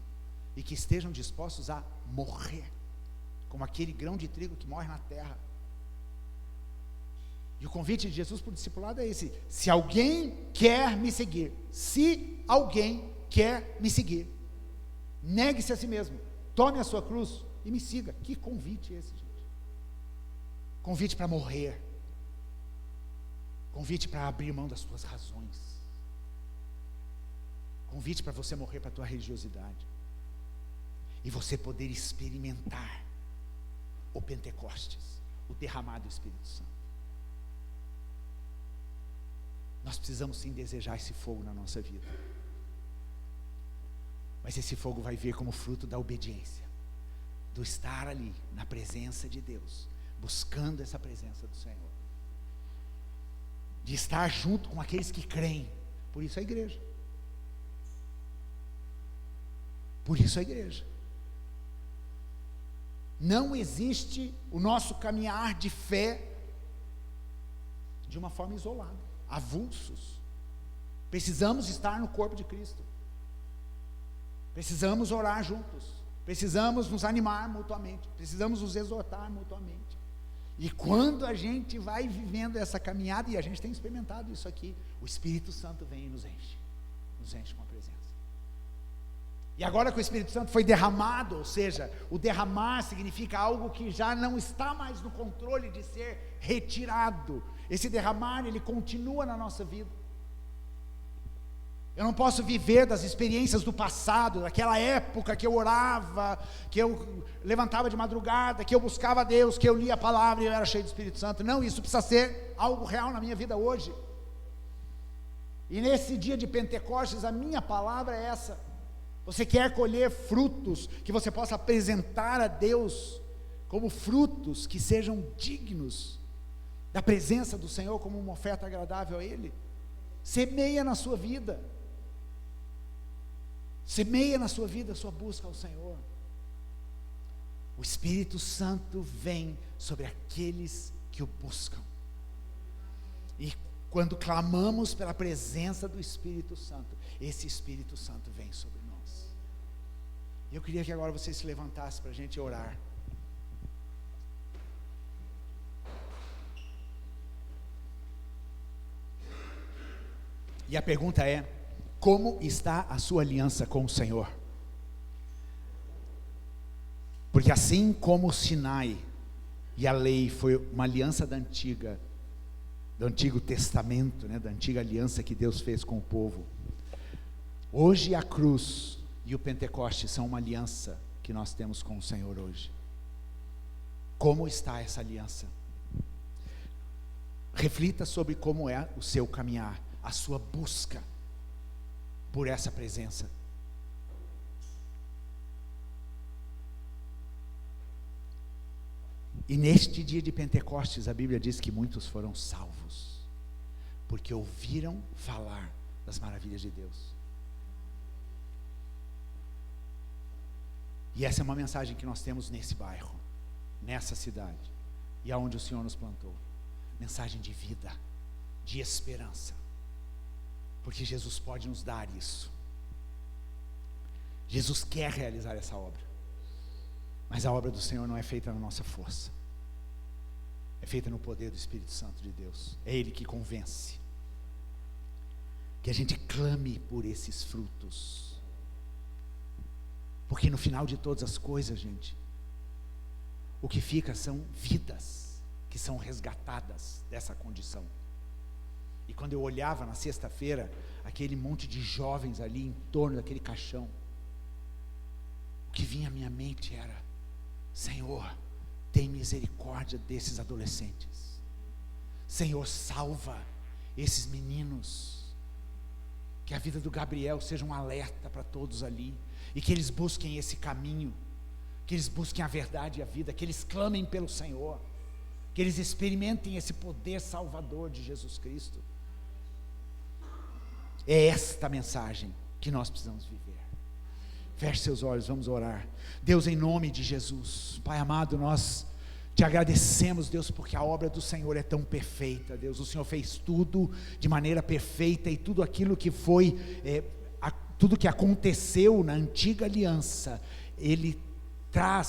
e que estejam dispostos a morrer, como aquele grão de trigo que morre na terra. E o convite de Jesus para o discipulado é esse: se alguém quer me seguir, negue-se a si mesmo, tome a sua cruz e me siga. Que convite é esse, gente? Convite para morrer, convite para abrir mão das tuas razões, convite para você morrer para a tua religiosidade, e você poder experimentar o Pentecostes, o derramado do Espírito Santo. Nós precisamos sim desejar esse fogo na nossa vida, mas esse fogo vai vir como fruto da obediência, do estar ali na presença de Deus, buscando essa presença do Senhor, de estar junto com aqueles que creem. Por isso a igreja, não existe o nosso caminhar de fé de uma forma isolada, avulsos. Precisamos estar no corpo de Cristo, precisamos orar juntos, precisamos nos animar mutuamente, precisamos nos exortar mutuamente. E quando a gente vai vivendo essa caminhada, e a gente tem experimentado isso aqui, o Espírito Santo vem e nos enche com a presença. E agora que o Espírito Santo foi derramado, ou seja, o derramar significa algo que já não está mais no controle de ser retirado. Esse derramar, ele continua na nossa vida. Eu não posso viver das experiências do passado, daquela época que eu orava, que eu levantava de madrugada, que eu buscava a Deus, que eu lia a palavra e eu era cheio do Espírito Santo. Não, isso precisa ser algo real na minha vida hoje. E nesse dia de Pentecostes, a minha palavra é essa: você quer colher frutos que você possa apresentar a Deus como frutos que sejam dignos da presença do Senhor, como uma oferta agradável a Ele? Semeia na sua vida, a sua busca ao Senhor. O Espírito Santo vem sobre aqueles que o buscam, e quando clamamos pela presença do Espírito Santo, esse Espírito Santo vem sobre nós. E eu queria que agora você se levantasse para a gente orar. E a pergunta é: como está a sua aliança com o Senhor? Porque assim como o Sinai e a lei foi uma aliança do Antigo Testamento, da antiga aliança que Deus fez com o povo, hoje a cruz e o Pentecoste são uma aliança que nós temos com o Senhor hoje. Como está essa aliança? Reflita sobre como é o seu caminhar, a sua busca por essa presença. E neste dia de Pentecostes, a Bíblia diz que muitos foram salvos, porque ouviram falar das maravilhas de Deus. E essa é uma mensagem que nós temos nesse bairro, nessa cidade, e aonde o Senhor nos plantou. Mensagem de vida, de esperança. porque Jesus pode nos dar isso. Jesus quer realizar essa obra, mas a obra do Senhor não é feita na nossa força, é feita no poder do Espírito Santo de Deus. É Ele que convence. Que a gente clame por esses frutos, porque no final de todas as coisas, gente, o que fica são vidas que são resgatadas dessa condição. E quando eu olhava na sexta-feira aquele monte de jovens ali em torno daquele caixão, o que vinha à minha mente era: Senhor, tem misericórdia desses adolescentes. Senhor, salva esses meninos. Que a vida do Gabriel seja um alerta para todos ali, e que eles busquem esse caminho, que eles busquem a verdade e a vida, que eles clamem pelo Senhor, que eles experimentem esse poder salvador de Jesus Cristo. É esta mensagem que nós precisamos viver. Feche seus olhos, vamos orar. Deus, em nome de Jesus, Pai amado, nós te agradecemos, Deus, porque a obra do Senhor é tão perfeita, Deus. O Senhor fez tudo de maneira perfeita, e tudo aquilo que foi, tudo que aconteceu na antiga aliança,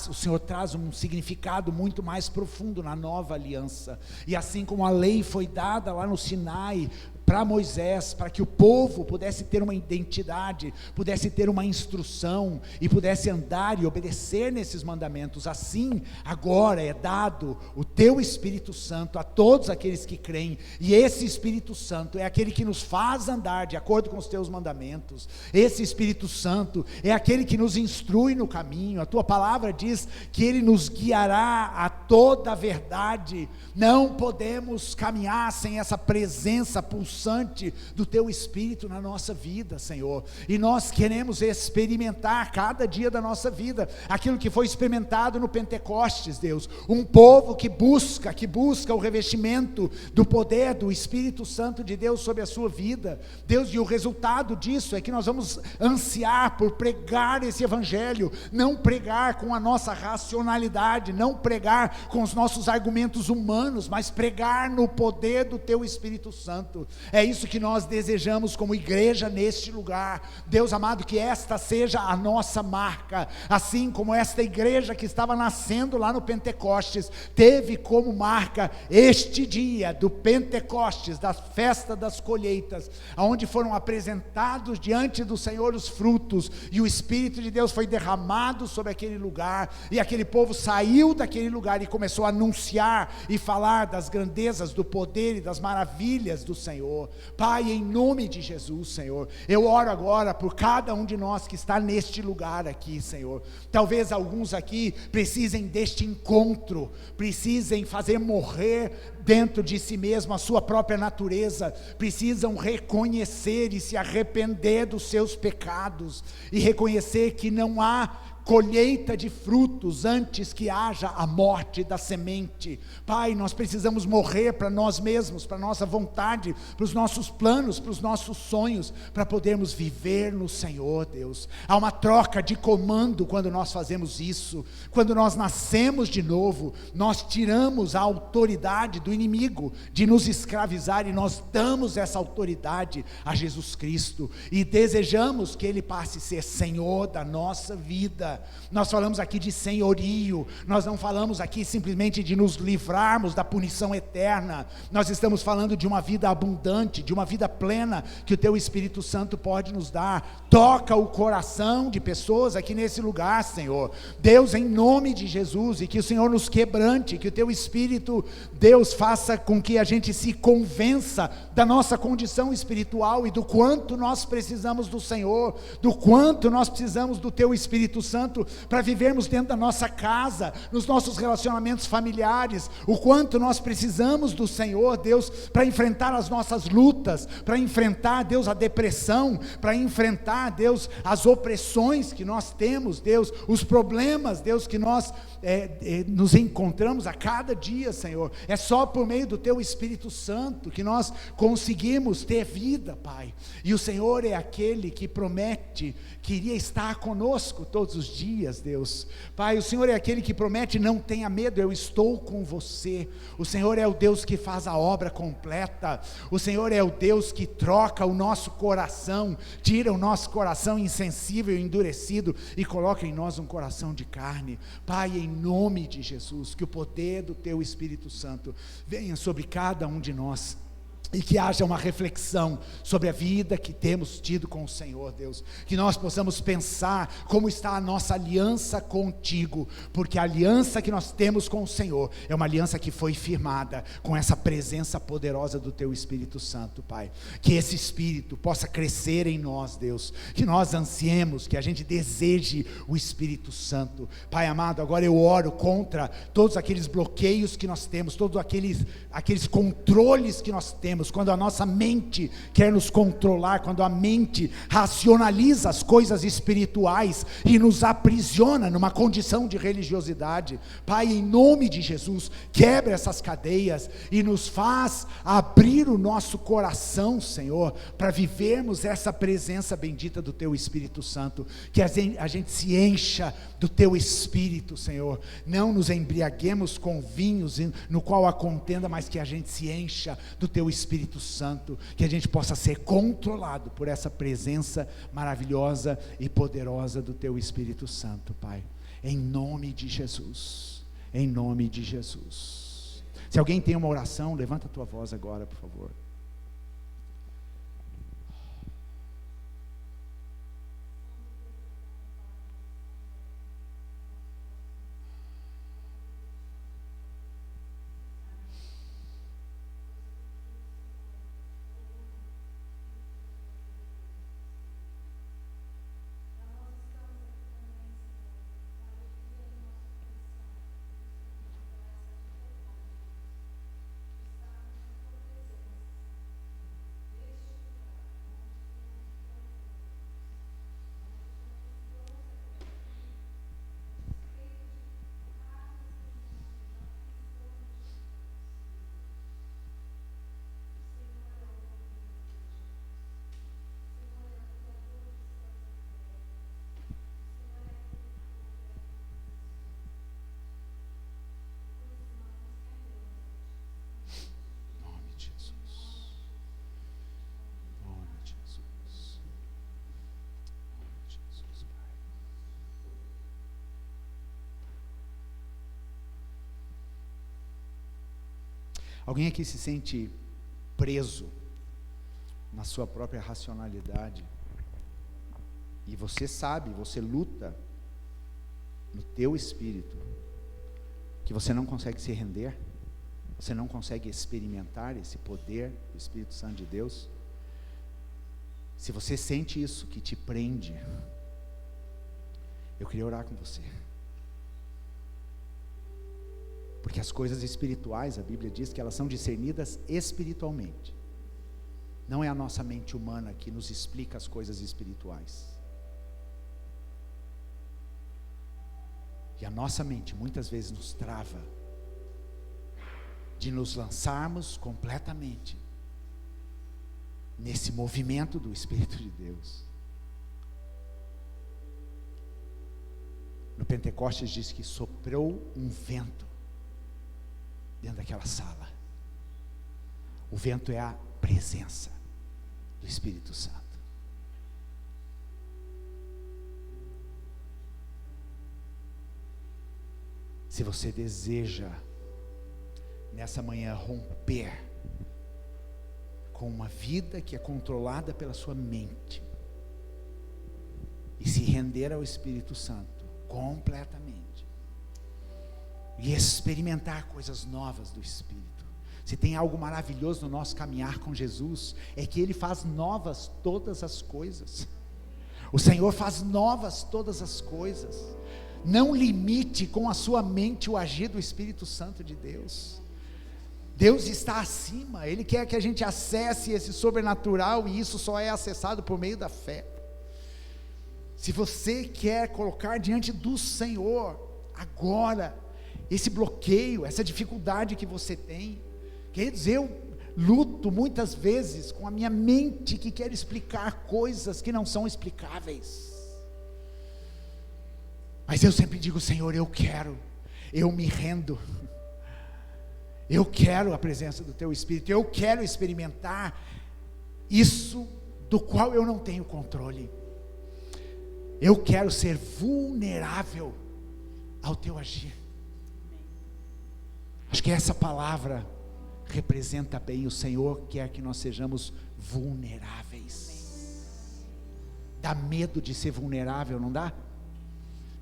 o Senhor traz um significado muito mais profundo na nova aliança. E assim como a lei foi dada lá no Sinai para Moisés, para que o povo pudesse ter uma identidade, pudesse ter uma instrução e pudesse andar e obedecer nesses mandamentos, assim agora é dado o teu Espírito Santo a todos aqueles que creem, e esse Espírito Santo é aquele que nos faz andar de acordo com os teus mandamentos. Esse Espírito Santo é aquele que nos instrui no caminho. A tua palavra diz que ele nos guiará a toda a verdade. Não podemos caminhar sem essa presença pulsante do teu Espírito na nossa vida, Senhor, e nós queremos experimentar cada dia da nossa vida aquilo que foi experimentado no Pentecostes, Deus, um povo que busca o revestimento do poder do Espírito Santo de Deus sobre a sua vida, Deus, e o resultado disso é que nós vamos ansiar por pregar esse Evangelho, não pregar com a nossa racionalidade, não pregar com os nossos argumentos humanos, mas pregar no poder do teu Espírito Santo. É isso que nós desejamos como igreja neste lugar, Deus amado, que esta seja a nossa marca, assim como esta igreja que estava nascendo lá no Pentecostes, teve como marca este dia do Pentecostes, da festa das colheitas, onde foram apresentados diante do Senhor os frutos, e o Espírito de Deus foi derramado sobre aquele lugar, e aquele povo saiu daquele lugar e começou a anunciar e falar das grandezas, do poder e das maravilhas do Senhor. Pai, em nome de Jesus, Senhor, eu oro agora por cada um de nós que está neste lugar aqui, Senhor. Talvez alguns aqui precisem deste encontro, precisem fazer morrer dentro de si mesmo a sua própria natureza, precisam reconhecer e se arrepender dos seus pecados, e reconhecer que não há colheita de frutos antes que haja a morte da semente. Pai, nós precisamos morrer para nós mesmos, para a nossa vontade, para os nossos planos, para os nossos sonhos, para podermos viver no Senhor, Deus. Há uma troca de comando quando nós fazemos isso. Quando nós nascemos de novo, nós tiramos a autoridade do inimigo de nos escravizar, e nós damos essa autoridade a Jesus Cristo, e desejamos que Ele passe a ser Senhor da nossa vida. Nós falamos aqui de senhorio, nós não falamos aqui simplesmente de nos livrarmos da punição eterna, nós estamos falando de uma vida abundante, de uma vida plena, que o teu Espírito Santo pode nos dar. Toca o coração de pessoas aqui nesse lugar, Senhor, Deus, em nome de Jesus, e que o Senhor nos quebrante, que o teu Espírito, Deus, faça com que a gente se convença da nossa condição espiritual, e do quanto nós precisamos do Senhor, do quanto nós precisamos do teu Espírito Santo, para vivermos dentro da nossa casa, nos nossos relacionamentos familiares, o quanto nós precisamos do Senhor, Deus, para enfrentar as nossas lutas, para enfrentar, Deus, a depressão, para enfrentar, Deus, as opressões que nós temos, Deus, os problemas, Deus, que nós nos encontramos a cada dia, Senhor. É só por meio do teu Espírito Santo que nós conseguimos ter vida, Pai, e o Senhor é aquele que promete que iria estar conosco todos os dias, Deus. Pai, o Senhor é aquele que promete: não tenha medo, eu estou com você. O Senhor é o Deus que faz a obra completa. O Senhor é o Deus que troca o nosso coração, tira o nosso coração insensível e endurecido e coloca em nós um coração de carne. Pai, em nome de Jesus, que o poder do Teu Espírito Santo venha sobre cada um de nós, e que haja uma reflexão sobre a vida que temos tido com o Senhor, Deus, que nós possamos pensar como está a nossa aliança contigo, porque a aliança que nós temos com o Senhor é uma aliança que foi firmada com essa presença poderosa do Teu Espírito Santo, Pai. Que esse Espírito possa crescer em nós, Deus, que nós ansiemos, que a gente deseje o Espírito Santo. Pai amado, agora eu oro contra todos aqueles bloqueios que nós temos, todos aqueles controles que nós temos, quando a nossa mente quer nos controlar, quando a mente racionaliza as coisas espirituais e nos aprisiona numa condição de religiosidade. Pai, em nome de Jesus, quebra essas cadeias e nos faz abrir o nosso coração, Senhor, para vivermos essa presença bendita do Teu Espírito Santo, que a gente se encha do Teu Espírito, Senhor. Não nos embriaguemos com vinhos no qual há contenda, mas que a gente se encha do Teu Espírito Santo, que a gente possa ser controlado por essa presença maravilhosa e poderosa do Teu Espírito Santo, Pai, em nome de Jesus, em nome de Jesus. Se alguém tem uma oração, levanta a tua voz agora, por favor. Alguém aqui se sente preso na sua própria racionalidade, e você sabe, você luta no teu espírito, que você não consegue se render, você não consegue experimentar esse poder do Espírito Santo de Deus? Se você sente isso que te prende, eu queria orar com você. Porque as coisas espirituais, a Bíblia diz que elas são discernidas espiritualmente. Não é a nossa mente humana que nos explica as coisas espirituais. E a nossa mente muitas vezes nos trava de nos lançarmos completamente nesse movimento do Espírito de Deus. No Pentecostes diz que soprou um vento dentro daquela sala. O vento é a presença do Espírito Santo. Se você deseja nessa manhã romper com uma vida que é controlada pela sua mente e se render ao Espírito Santo completamente e experimentar coisas novas do Espírito, se tem algo maravilhoso no nosso caminhar com Jesus, é que Ele faz novas todas as coisas. O Senhor faz novas todas as coisas. Não limite com a sua mente o agir do Espírito Santo de Deus. Deus está acima, Ele quer que a gente acesse esse sobrenatural, e isso só é acessado por meio da fé. Se você quer colocar diante do Senhor agora esse bloqueio, essa dificuldade que você tem, queridos, eu luto muitas vezes com a minha mente que quer explicar coisas que não são explicáveis. Mas eu sempre digo: Senhor, eu quero, eu me rendo, eu quero a presença do Teu Espírito, eu quero experimentar isso do qual eu não tenho controle. Eu quero ser vulnerável ao Teu agir. Acho que essa palavra representa bem. O Senhor quer que nós sejamos vulneráveis. Dá medo de ser vulnerável, não dá?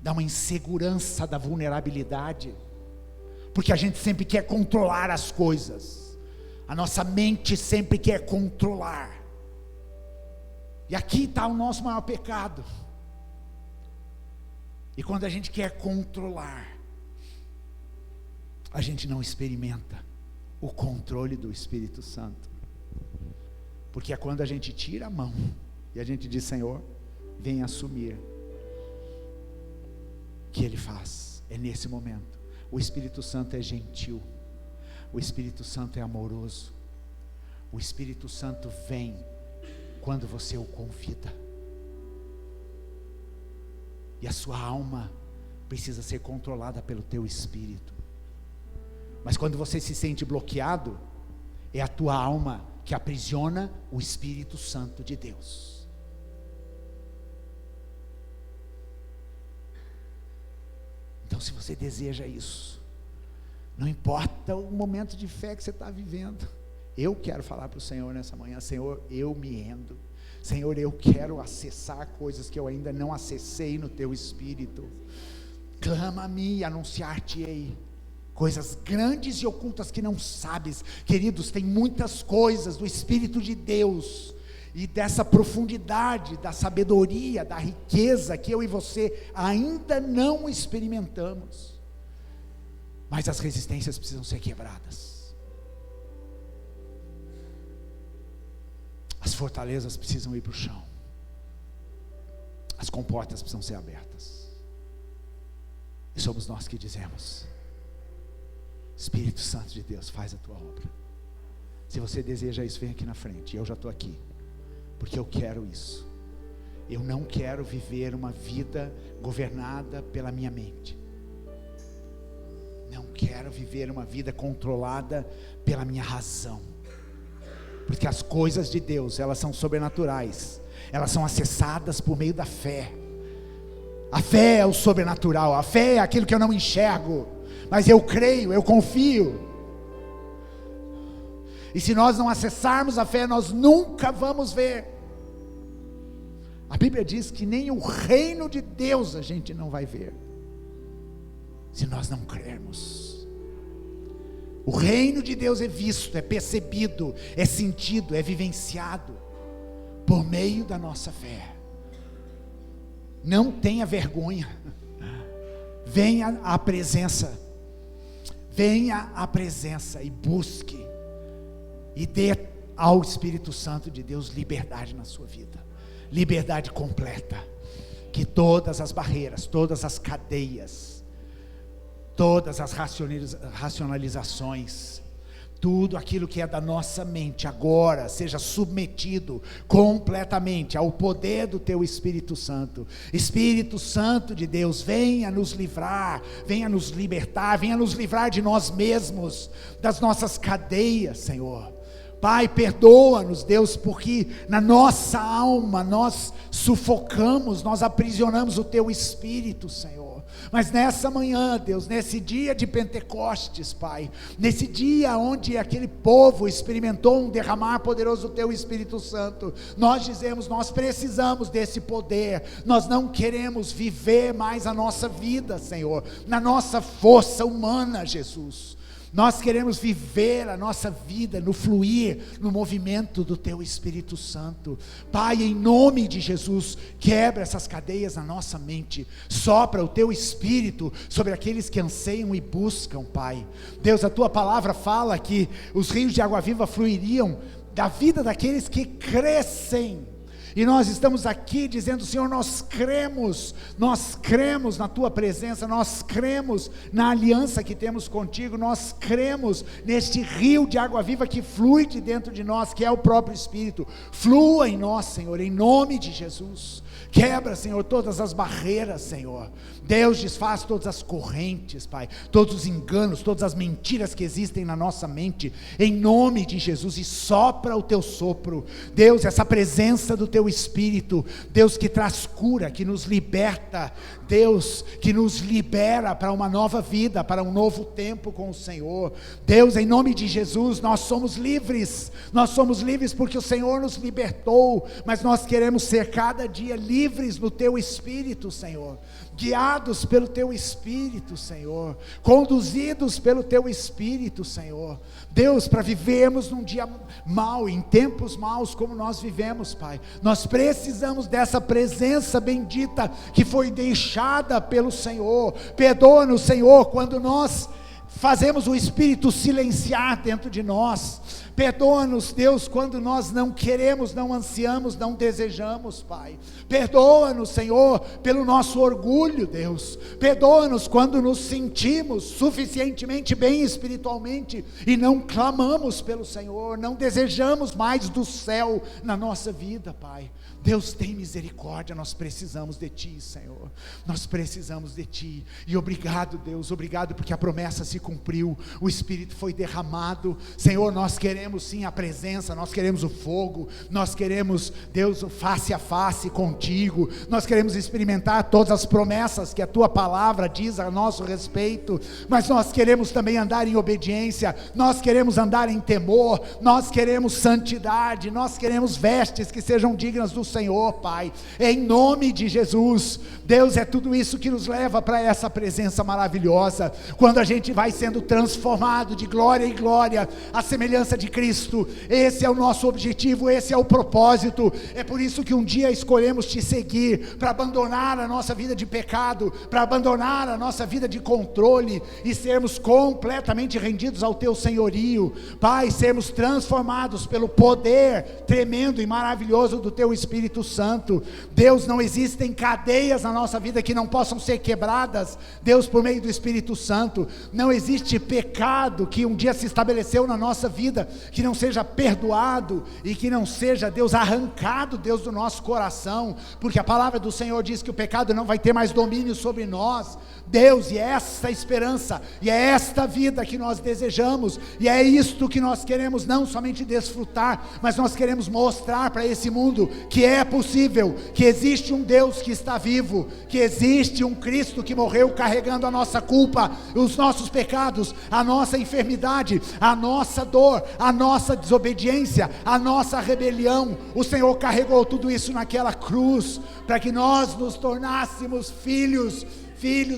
Dá uma insegurança da vulnerabilidade, porque a gente sempre quer controlar as coisas, a nossa mente sempre quer controlar, e aqui está o nosso maior pecado. E quando a gente quer controlar, a gente não experimenta o controle do Espírito Santo, porque é quando a gente tira a mão e a gente diz: Senhor, vem assumir, que Ele faz. É nesse momento. O Espírito Santo é gentil, o Espírito Santo é amoroso, o Espírito Santo vem quando você o convida. E a sua alma precisa ser controlada pelo teu espírito. Mas quando você se sente bloqueado, é a tua alma que aprisiona o Espírito Santo de Deus. Então, se você deseja isso, não importa o momento de fé que você está vivendo, eu quero falar para o Senhor nessa manhã: Senhor, eu me rendo. Senhor, eu quero acessar coisas que eu ainda não acessei no Teu Espírito. Clama-me e anunciar-te-ei coisas grandes e ocultas que não sabes. Queridos, tem muitas coisas do Espírito de Deus e dessa profundidade, da sabedoria, da riqueza que eu e você ainda não experimentamos, mas as resistências precisam ser quebradas, as fortalezas precisam ir para o chão, as comportas precisam ser abertas, e somos nós que dizemos: Espírito Santo de Deus, faz a tua obra. Se você deseja isso, vem aqui na frente. Eu já estou aqui, porque eu quero isso. Eu não quero viver uma vida governada pela minha mente. Não quero viver uma vida controlada pela minha razão. Porque as coisas de Deus, elas são sobrenaturais. Elas são acessadas por meio da fé. A fé é o sobrenatural. A fé é aquilo que eu não enxergo, mas eu creio, eu confio. E se nós não acessarmos a fé, nós nunca vamos ver. A Bíblia diz que nem o reino de Deus a gente não vai ver, se nós não crermos. O reino de Deus é visto, é percebido, é sentido, é vivenciado por meio da nossa fé. Não tenha vergonha. Venha à presença. Venha à presença e busque. E dê ao Espírito Santo de Deus liberdade na sua vida. Liberdade completa. Que todas as barreiras, todas as cadeias, todas as racionalizações, tudo aquilo que é da nossa mente agora seja submetido completamente ao poder do Teu Espírito Santo. Espírito Santo de Deus, venha nos livrar, venha nos libertar, venha nos livrar de nós mesmos, das nossas cadeias, Senhor. Pai, perdoa-nos, Deus, porque na nossa alma nós sufocamos, nós aprisionamos o Teu Espírito, Senhor. Mas nessa manhã, Deus, nesse dia de Pentecostes, Pai, nesse dia onde aquele povo experimentou um derramar poderoso do Teu Espírito Santo, nós dizemos: nós precisamos desse poder. Nós não queremos viver mais a nossa vida, Senhor, na nossa força humana, Jesus. Nós queremos viver a nossa vida no fluir, no movimento do Teu Espírito Santo. Pai, em nome de Jesus, quebra essas cadeias na nossa mente, sopra o Teu Espírito sobre aqueles que anseiam e buscam, Pai. Deus, a Tua palavra fala que os rios de água viva fluiriam da vida daqueles que crescem. e nós estamos aqui dizendo: Senhor, nós cremos na tua presença, nós cremos na aliança que temos contigo, nós cremos neste rio de água viva que flui de dentro de nós, que é o próprio Espírito. Flua em nós, Senhor, em nome de Jesus. Quebra, Senhor, todas as barreiras, Senhor. Deus, desfaz todas as correntes, Pai, todos os enganos, todas as mentiras que existem na nossa mente, em nome de Jesus, e sopra o teu sopro, Deus, essa presença do teu Espírito, Deus, que traz cura, que nos liberta, Deus, que nos libera para uma nova vida, para um novo tempo com o Senhor. Deus, em nome de Jesus, nós somos livres porque o Senhor nos libertou, mas nós queremos ser cada dia livres no teu Espírito, Senhor, guiados pelo teu Espírito, Senhor, conduzidos pelo teu Espírito, Senhor, Deus, para vivermos num dia mau, em tempos maus como nós vivemos, Pai, nós precisamos dessa presença bendita que foi deixada pelo Senhor. Perdoa-nos, Senhor, quando nós fazemos o Espírito silenciar dentro de nós. Perdoa-nos, Deus, quando nós não queremos, não ansiamos, não desejamos, Pai. Perdoa-nos, Senhor, pelo nosso orgulho, Deus. Perdoa-nos quando nos sentimos suficientemente bem espiritualmente e não clamamos pelo Senhor, não desejamos mais do céu na nossa vida, Pai. Deus, tem misericórdia, nós precisamos de Ti, Senhor, nós precisamos de Ti, e obrigado, Deus, obrigado porque a promessa se cumpriu, o Espírito foi derramado, Senhor, nós queremos sim a presença, nós queremos o fogo, nós queremos, Deus, o face a face contigo, nós queremos experimentar todas as promessas que a Tua palavra diz a nosso respeito, mas nós queremos também andar em obediência, nós queremos andar em temor, nós queremos santidade, nós queremos vestes que sejam dignas do Senhor, Pai, em nome de Jesus. Deus, é tudo isso que nos leva para essa presença maravilhosa, quando a gente vai sendo transformado de glória em glória, à semelhança de Cristo. Esse é o nosso objetivo, esse é o propósito, é por isso que um dia escolhemos Te seguir, para abandonar a nossa vida de pecado, para abandonar a nossa vida de controle, e sermos completamente rendidos ao Teu senhorio, Pai, sermos transformados pelo poder tremendo e maravilhoso do Teu Espírito Santo. Deus, não existem cadeias na nossa vida que não possam ser quebradas, Deus, por meio do Espírito Santo. Não existe pecado que um dia se estabeleceu na nossa vida, que não seja perdoado, e que não seja, Deus, arrancado, Deus, do nosso coração, porque a palavra do Senhor diz que o pecado não vai ter mais domínio sobre nós, Deus, e é essa esperança, e é esta vida que nós desejamos, e é isto que nós queremos não somente desfrutar, mas nós queremos mostrar para esse mundo que é possível, que existe um Deus que está vivo, que existe um Cristo que morreu carregando a nossa culpa, os nossos pecados, a nossa enfermidade, a nossa dor, a nossa desobediência, a nossa rebelião. O Senhor carregou tudo isso naquela cruz, para que nós nos tornássemos filhos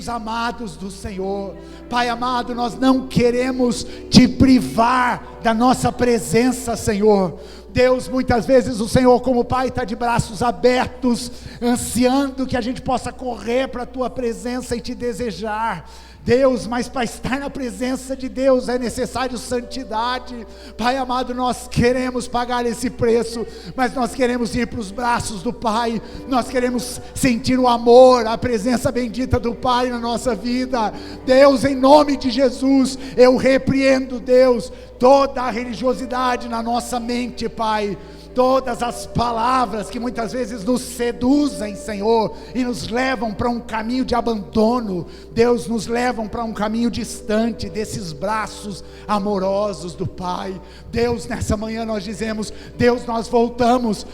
amados do Senhor. Pai amado, nós não queremos Te privar da nossa presença, Senhor. Deus, muitas vezes o Senhor como Pai está de braços abertos, ansiando que a gente possa correr para a Tua presença e Te desejar, Deus, mas para estar na presença de Deus é necessário santidade. Pai amado, nós queremos pagar esse preço, mas nós queremos ir para os braços do Pai, nós queremos sentir o amor, a presença bendita do Pai na nossa vida. Deus, em nome de Jesus, eu repreendo, Deus, toda a religiosidade na nossa mente, Pai, todas as palavras que muitas vezes nos seduzem, Senhor, e nos levam para um caminho de abandono, Deus, nos levam para um caminho distante desses braços amorosos do Pai. Deus, nessa manhã nós dizemos, Deus, nós voltamos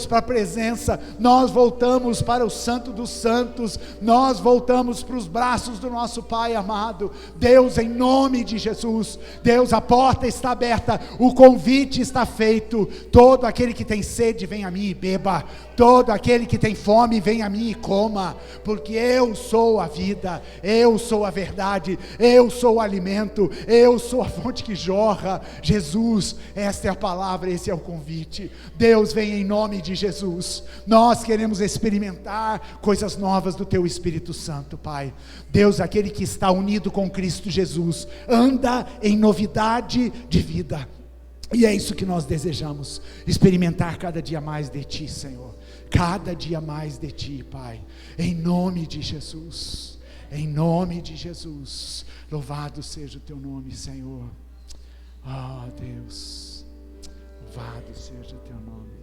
para a presença, nós voltamos para o Santo dos Santos, nós voltamos para os braços do nosso Pai amado. Deus, em nome de Jesus, Deus, a porta está aberta, o convite está feito. Todo aquele que tem sede, vem a mim e beba. Todo aquele que tem fome, vem a mim e coma. Porque eu sou a vida, eu sou a verdade, eu sou o alimento, eu sou a fonte que jorra. Jesus, esta é a palavra, esse é o convite. Deus, vem em nome de Jesus. Nós queremos experimentar coisas novas do Teu Espírito Santo, Pai. Deus, aquele que está unido com Cristo Jesus, anda em novidade de vida. E é isso que nós desejamos, experimentar cada dia mais de Ti, Senhor, cada dia mais de Ti, Pai, em nome de Jesus, em nome de Jesus. Louvado seja o Teu nome, Senhor. Oh Deus, louvado seja o Teu nome.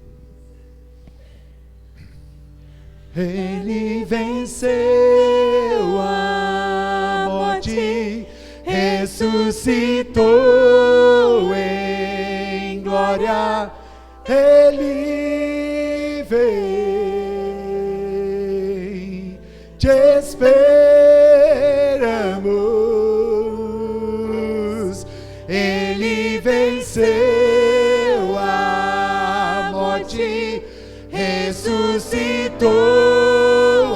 Ele venceu a morte, ressuscitou em glória. Ele vem, te esperamos. Ele venceu a morte, ressuscitou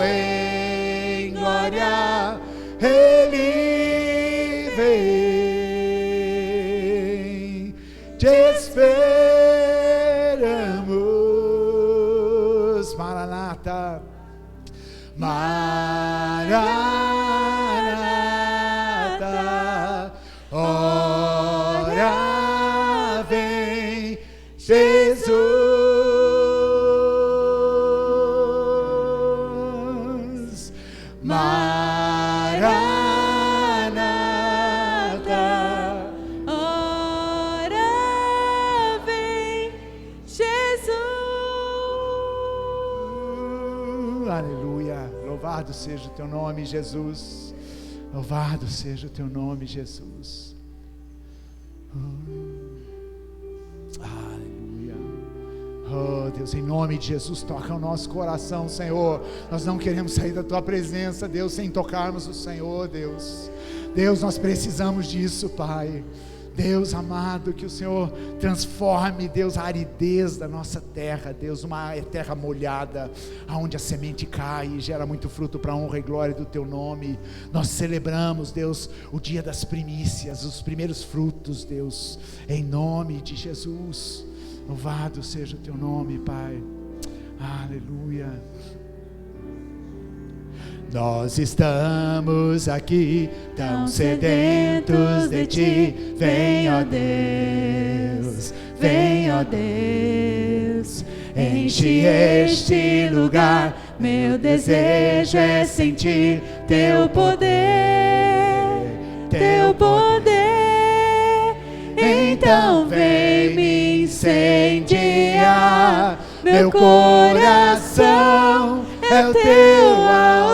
em glória. Ele vem, te esperamos. Maranata, Maranata, ora vem Jesus. Maranata, ora vem Jesus. Aleluia, louvado seja o Teu nome, Jesus. Louvado seja o Teu nome, Jesus. Aleluia. Oh Deus, em nome de Jesus, toca o nosso coração, Senhor. Nós não queremos sair da Tua presença, Deus, sem tocarmos o Senhor, Deus. Deus, nós precisamos disso, Pai. Deus amado, que o Senhor transforme, Deus, a aridez da nossa terra, Deus, uma terra molhada, aonde a semente cai e gera muito fruto para a honra e glória do Teu nome. Nós celebramos, Deus, o dia das primícias, os primeiros frutos, Deus, em nome de Jesus. Louvado seja o Teu nome, Pai. Aleluia. Nós estamos aqui tão sedentos de Ti. Vem, ó Deus, vem, ó Deus, enche este lugar. Meu desejo é sentir Teu poder, Teu poder. Então vem me incendiar. Meu coração é o Teu altar.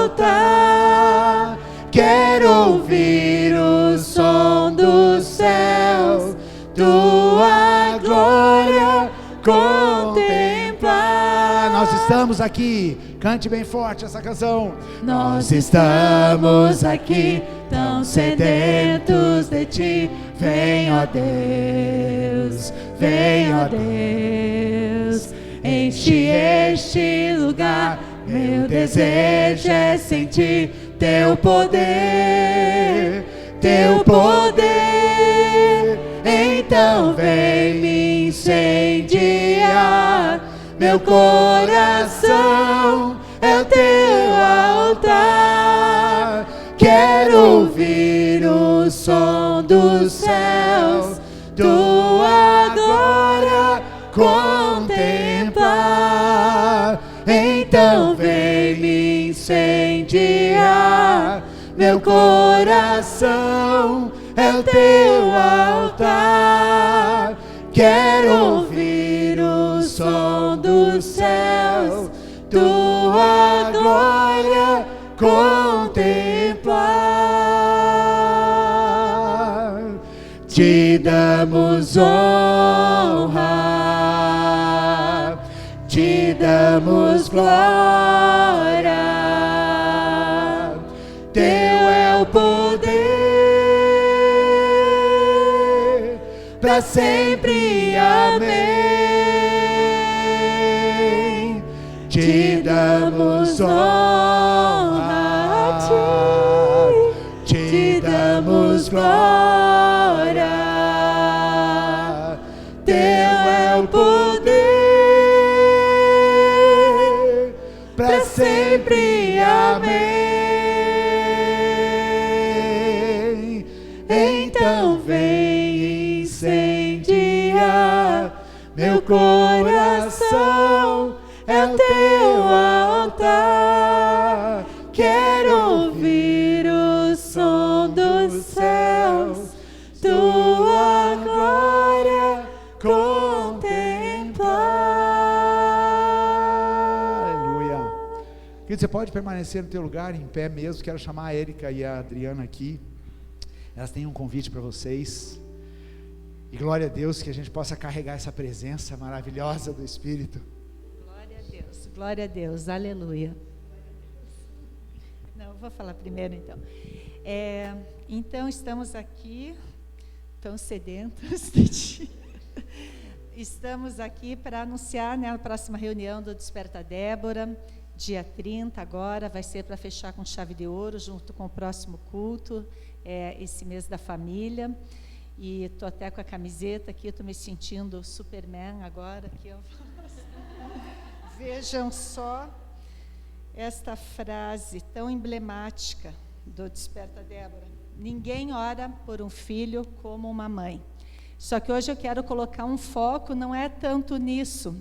Quero ouvir o som dos céus, Tua glória contemplar. Nós estamos aqui, cante bem forte essa canção. Nós estamos aqui tão sedentos de Ti. Vem, ó Deus, vem, ó Deus, enche este lugar. Meu desejo é sentir Teu poder, Teu poder. Então vem me incendiar. Meu coração é o Teu altar. Quero ouvir o som dos céus, Tua glória contemplar. Então vem me incendiar. Meu coração é o Teu altar. Quero ouvir o som dos céus, Tua glória contemplar. Te damos honra, Te damos glória. Teu é o poder, para sempre, amém. Te damos honra, Te damos glória. Teu é o poder, para sempre, amém. Então vem incendiar. Meu coração é o teu altar. Quero ouvir o som dos céus, tua glória contemplar. Aleluia. Querido, você pode permanecer no teu lugar, em pé mesmo. Quero chamar a Érica e a Adriana aqui. Elas têm um convite para vocês. E glória a Deus que a gente possa carregar essa presença maravilhosa do Espírito. Glória a Deus, aleluia. Não, vou falar primeiro então. Então estamos aqui, tão sedentos de ti. Estamos aqui para anunciar, né, a próxima reunião do Desperta Débora, dia 30 agora, vai ser para fechar com chave de ouro, junto com o próximo culto, esse mês da família. E estou até com a camiseta aqui, estou me sentindo Superman agora. Aqui, ó. Vejam só esta frase tão emblemática do Desperta Débora. Ninguém ora por um filho como uma mãe. Só que hoje eu quero colocar um foco, não é tanto nisso.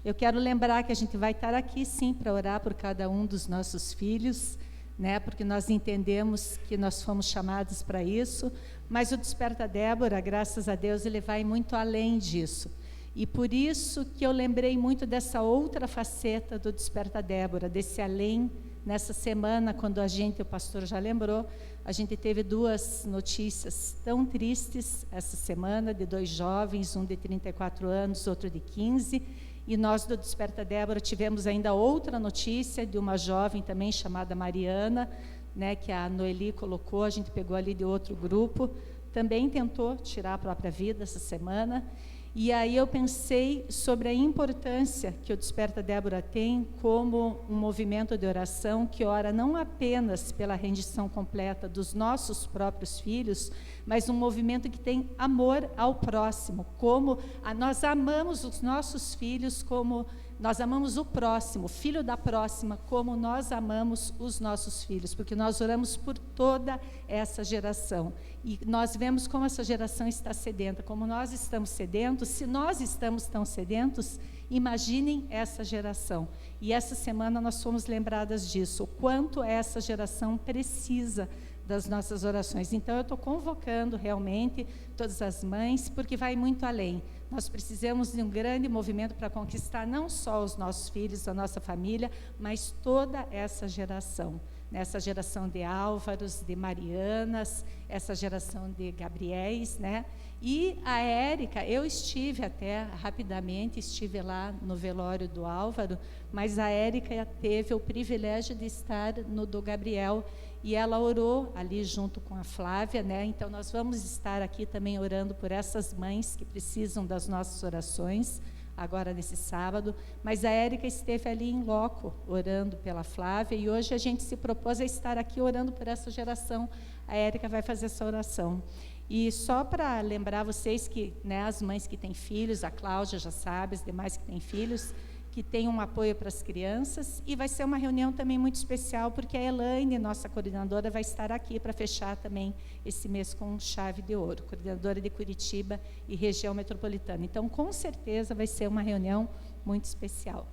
Eu quero lembrar que a gente vai estar aqui sim para orar por cada um dos nossos filhos, né? Porque nós entendemos que nós fomos chamados para isso, mas o Desperta Débora, graças a Deus, ele vai muito além disso. E por isso que eu lembrei muito dessa outra faceta do Desperta Débora, desse além. Nessa semana, quando o pastor já lembrou, a gente teve 2 notícias tão tristes essa semana, de 2 jovens, um de 34 anos, outro de 15, e nós do Desperta Débora tivemos ainda outra notícia de uma jovem também chamada Mariana, né, que a Noeli colocou, a gente pegou ali de outro grupo, também tentou tirar a própria vida essa semana. E aí eu pensei sobre a importância que o Desperta Débora tem como um movimento de oração que ora não apenas pela rendição completa dos nossos próprios filhos, mas um movimento que tem amor ao próximo, como nós amamos os nossos filhos, como nós amamos o próximo, filho da próxima, como nós amamos os nossos filhos, porque nós oramos por toda essa geração. E nós vemos como essa geração está sedenta, como nós estamos sedentos. Se nós estamos tão sedentos, imaginem essa geração. E essa semana nós fomos lembradas disso, o quanto essa geração precisa das nossas orações. Então eu estou convocando realmente todas as mães, porque vai muito além. Nós precisamos de um grande movimento para conquistar não só os nossos filhos, a nossa família, mas toda essa geração. Nessa geração de Álvaros, de Marianas, essa geração de Gabriéis, né? E a Érica, eu estive até rapidamente, estive lá no velório do Álvaro, mas a Érica teve o privilégio de estar no do Gabriel, e ela orou ali junto com a Flávia, né? Então nós vamos estar aqui também orando por essas mães que precisam das nossas orações, agora nesse sábado, mas a Érica esteve ali em loco, orando pela Flávia, e hoje a gente se propôs a estar aqui orando por essa geração. A Érica vai fazer essa oração. E só para lembrar vocês que, né, as mães que têm filhos, a Cláudia já sabe, as demais que têm filhos, que tem um apoio para as crianças, e vai ser uma reunião também muito especial, porque a Elaine, nossa coordenadora, vai estar aqui para fechar também esse mês com chave de ouro, coordenadora de Curitiba e região metropolitana. Então, com certeza, vai ser uma reunião muito especial.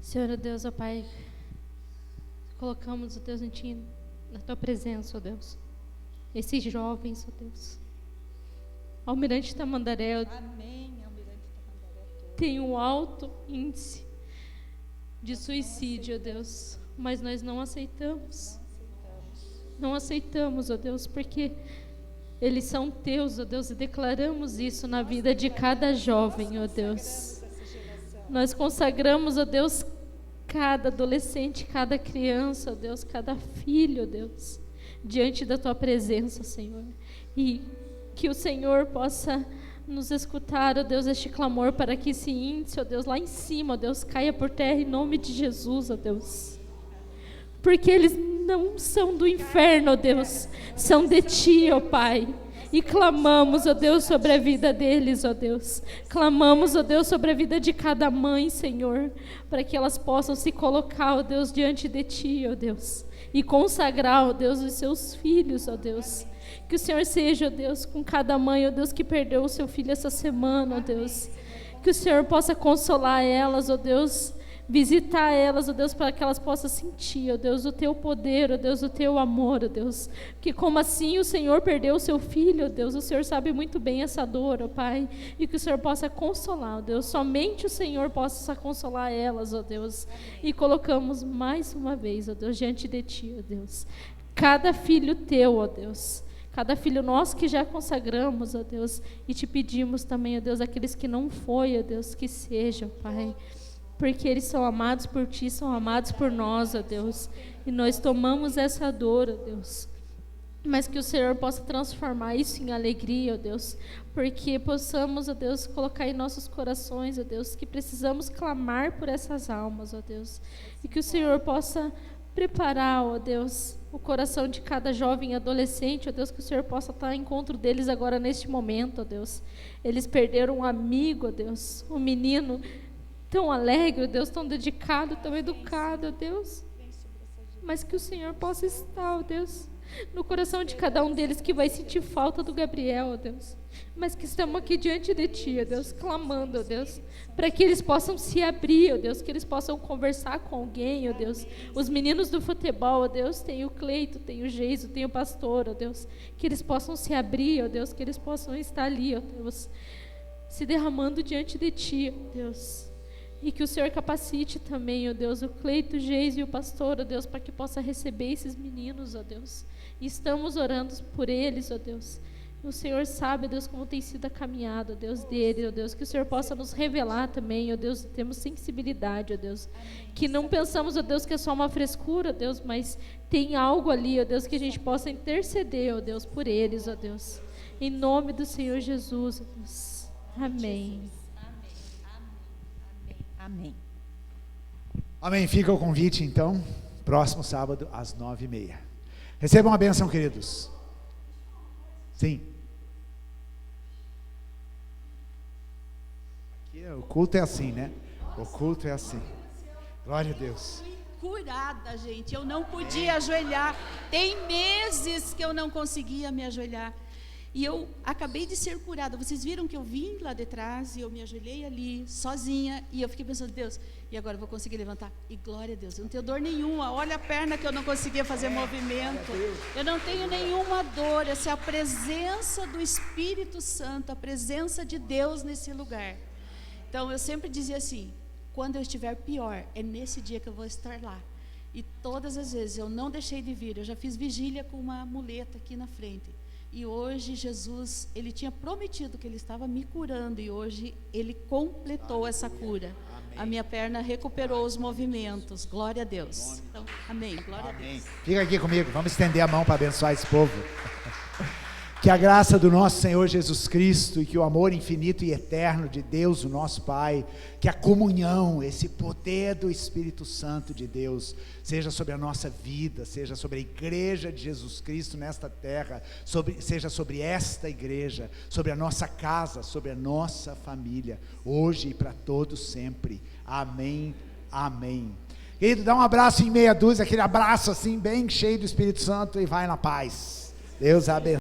Senhor, Deus, ó Pai, colocamos, ó Deus, em Ti, na Tua presença, ó Deus, esses jovens, ó Deus. Almirante Tamandaré, Amém, Almirante Tamandaré. Tem um alto índice de suicídio, ó Deus, mas nós não aceitamos. Não aceitamos, ó Deus, porque eles são Teus, ó Deus, e declaramos isso na vida de cada jovem, ó Deus. Nós consagramos, ó Deus, cada adolescente, cada criança, ó Deus, cada filho, ó Deus, diante da Tua presença, Senhor. E que o Senhor possa nos escutar, ó Deus, este clamor, para que esse índice, ó Deus, lá em cima, ó Deus, caia por terra em nome de Jesus, ó Deus. Porque eles não são do inferno, ó Deus, são de Ti, ó Pai. E clamamos, ó Deus, sobre a vida deles, ó Deus. Clamamos, ó Deus, sobre a vida de cada mãe, Senhor, para que elas possam se colocar, ó Deus, diante de Ti, ó Deus, e consagrar, ó Deus, os seus filhos, ó Deus. Que o Senhor seja, ó Deus, com cada mãe, ó Deus, que perdeu o seu filho essa semana, ó Deus. Que o Senhor possa consolar elas, ó Deus, visitar elas, ó Deus, para que elas possam sentir, ó Deus, o teu poder, ó Deus, o teu amor, ó Deus. Que como assim o Senhor perdeu o seu filho, ó Deus, o Senhor sabe muito bem essa dor, ó Pai, e que o Senhor possa consolar, ó Deus, somente o Senhor possa consolar elas, ó Deus. E colocamos mais uma vez, ó Deus, diante de Ti, ó Deus, cada filho teu, ó Deus, cada filho nosso que já consagramos, ó Deus, e te pedimos também, ó Deus, aqueles que não foi, ó Deus, que sejam, Pai, porque eles são amados por Ti, são amados por nós, ó Deus, e nós tomamos essa dor, ó Deus, mas que o Senhor possa transformar isso em alegria, ó Deus, porque possamos, ó Deus, colocar em nossos corações, ó Deus, que precisamos clamar por essas almas, ó Deus, e que o Senhor possa preparar, ó Deus, o coração de cada jovem e adolescente, ó Deus, que o Senhor possa estar em encontro deles agora neste momento, ó Deus. Eles perderam um amigo, ó Deus, um menino tão alegre, ó Deus, tão dedicado, tão educado, ó Deus, mas que o Senhor possa estar, ó Deus, no coração de cada um deles que vai sentir falta do Gabriel, ó Deus, mas que estamos aqui diante de Ti, ó Deus, clamando, ó Deus, para que eles possam se abrir, ó Deus, que eles possam conversar com alguém, ó Deus. Os meninos do futebol, ó Deus, tem o Cleito, tem o Geiso, tem o pastor, ó Deus, que eles possam se abrir, ó Deus, que eles possam estar ali, ó Deus, se derramando diante de Ti, ó Deus. E que o Senhor capacite também, ó Deus, o Cleito, o Geiso e o pastor, ó Deus, para que possa receber esses meninos, ó Deus. E estamos orando por eles, ó Deus. O Senhor sabe, ó Deus, como tem sido a caminhada, ó Deus, dele, ó Deus. Que o Senhor possa nos revelar também, ó Deus, temos sensibilidade, ó Deus. Que não pensamos, ó Deus, que é só uma frescura, ó Deus, mas tem algo ali, ó Deus, que a gente possa interceder, ó Deus, por eles, ó Deus. Em nome do Senhor Jesus, ó Deus. Amém. Amém. Amém. Fica o convite, então, próximo sábado, às 9h30. Recebam a bênção, queridos. Sim. Aqui, o culto é assim, né? O culto é assim. Glória a Deus. Curada, gente. Eu não podia ajoelhar. Tem meses que eu não conseguia me ajoelhar. E eu acabei de ser curada. Vocês viram que eu vim lá de trás e eu me ajoelhei ali, sozinha. E eu fiquei pensando, Deus, e agora eu vou conseguir levantar? E glória a Deus, eu não tenho dor nenhuma. Olha a perna que eu não conseguia fazer movimento. Eu não tenho nenhuma dor. Essa é a presença do Espírito Santo, a presença de Deus nesse lugar. Então eu sempre dizia assim, quando eu estiver pior, é nesse dia que eu vou estar lá. E todas as vezes eu não deixei de vir. Eu já fiz vigília com uma muleta aqui na frente. E hoje Jesus, Ele tinha prometido que Ele estava me curando, e hoje Ele completou essa cura. Amém. A minha perna recuperou os movimentos. Glória a Deus. Então, amém. Glória a Deus. Fica aqui comigo, vamos estender a mão para abençoar esse povo. Que a graça do nosso Senhor Jesus Cristo e que o amor infinito e eterno de Deus, o nosso Pai, que a comunhão, esse poder do Espírito Santo de Deus, seja sobre a nossa vida, seja sobre a igreja de Jesus Cristo nesta terra, seja sobre esta igreja, sobre a nossa casa, sobre a nossa família, hoje e para todos sempre. Amém, amém. Querido, dá um abraço em meia dúzia, aquele abraço assim, bem cheio do Espírito Santo, e vai na paz. Deus abençoe.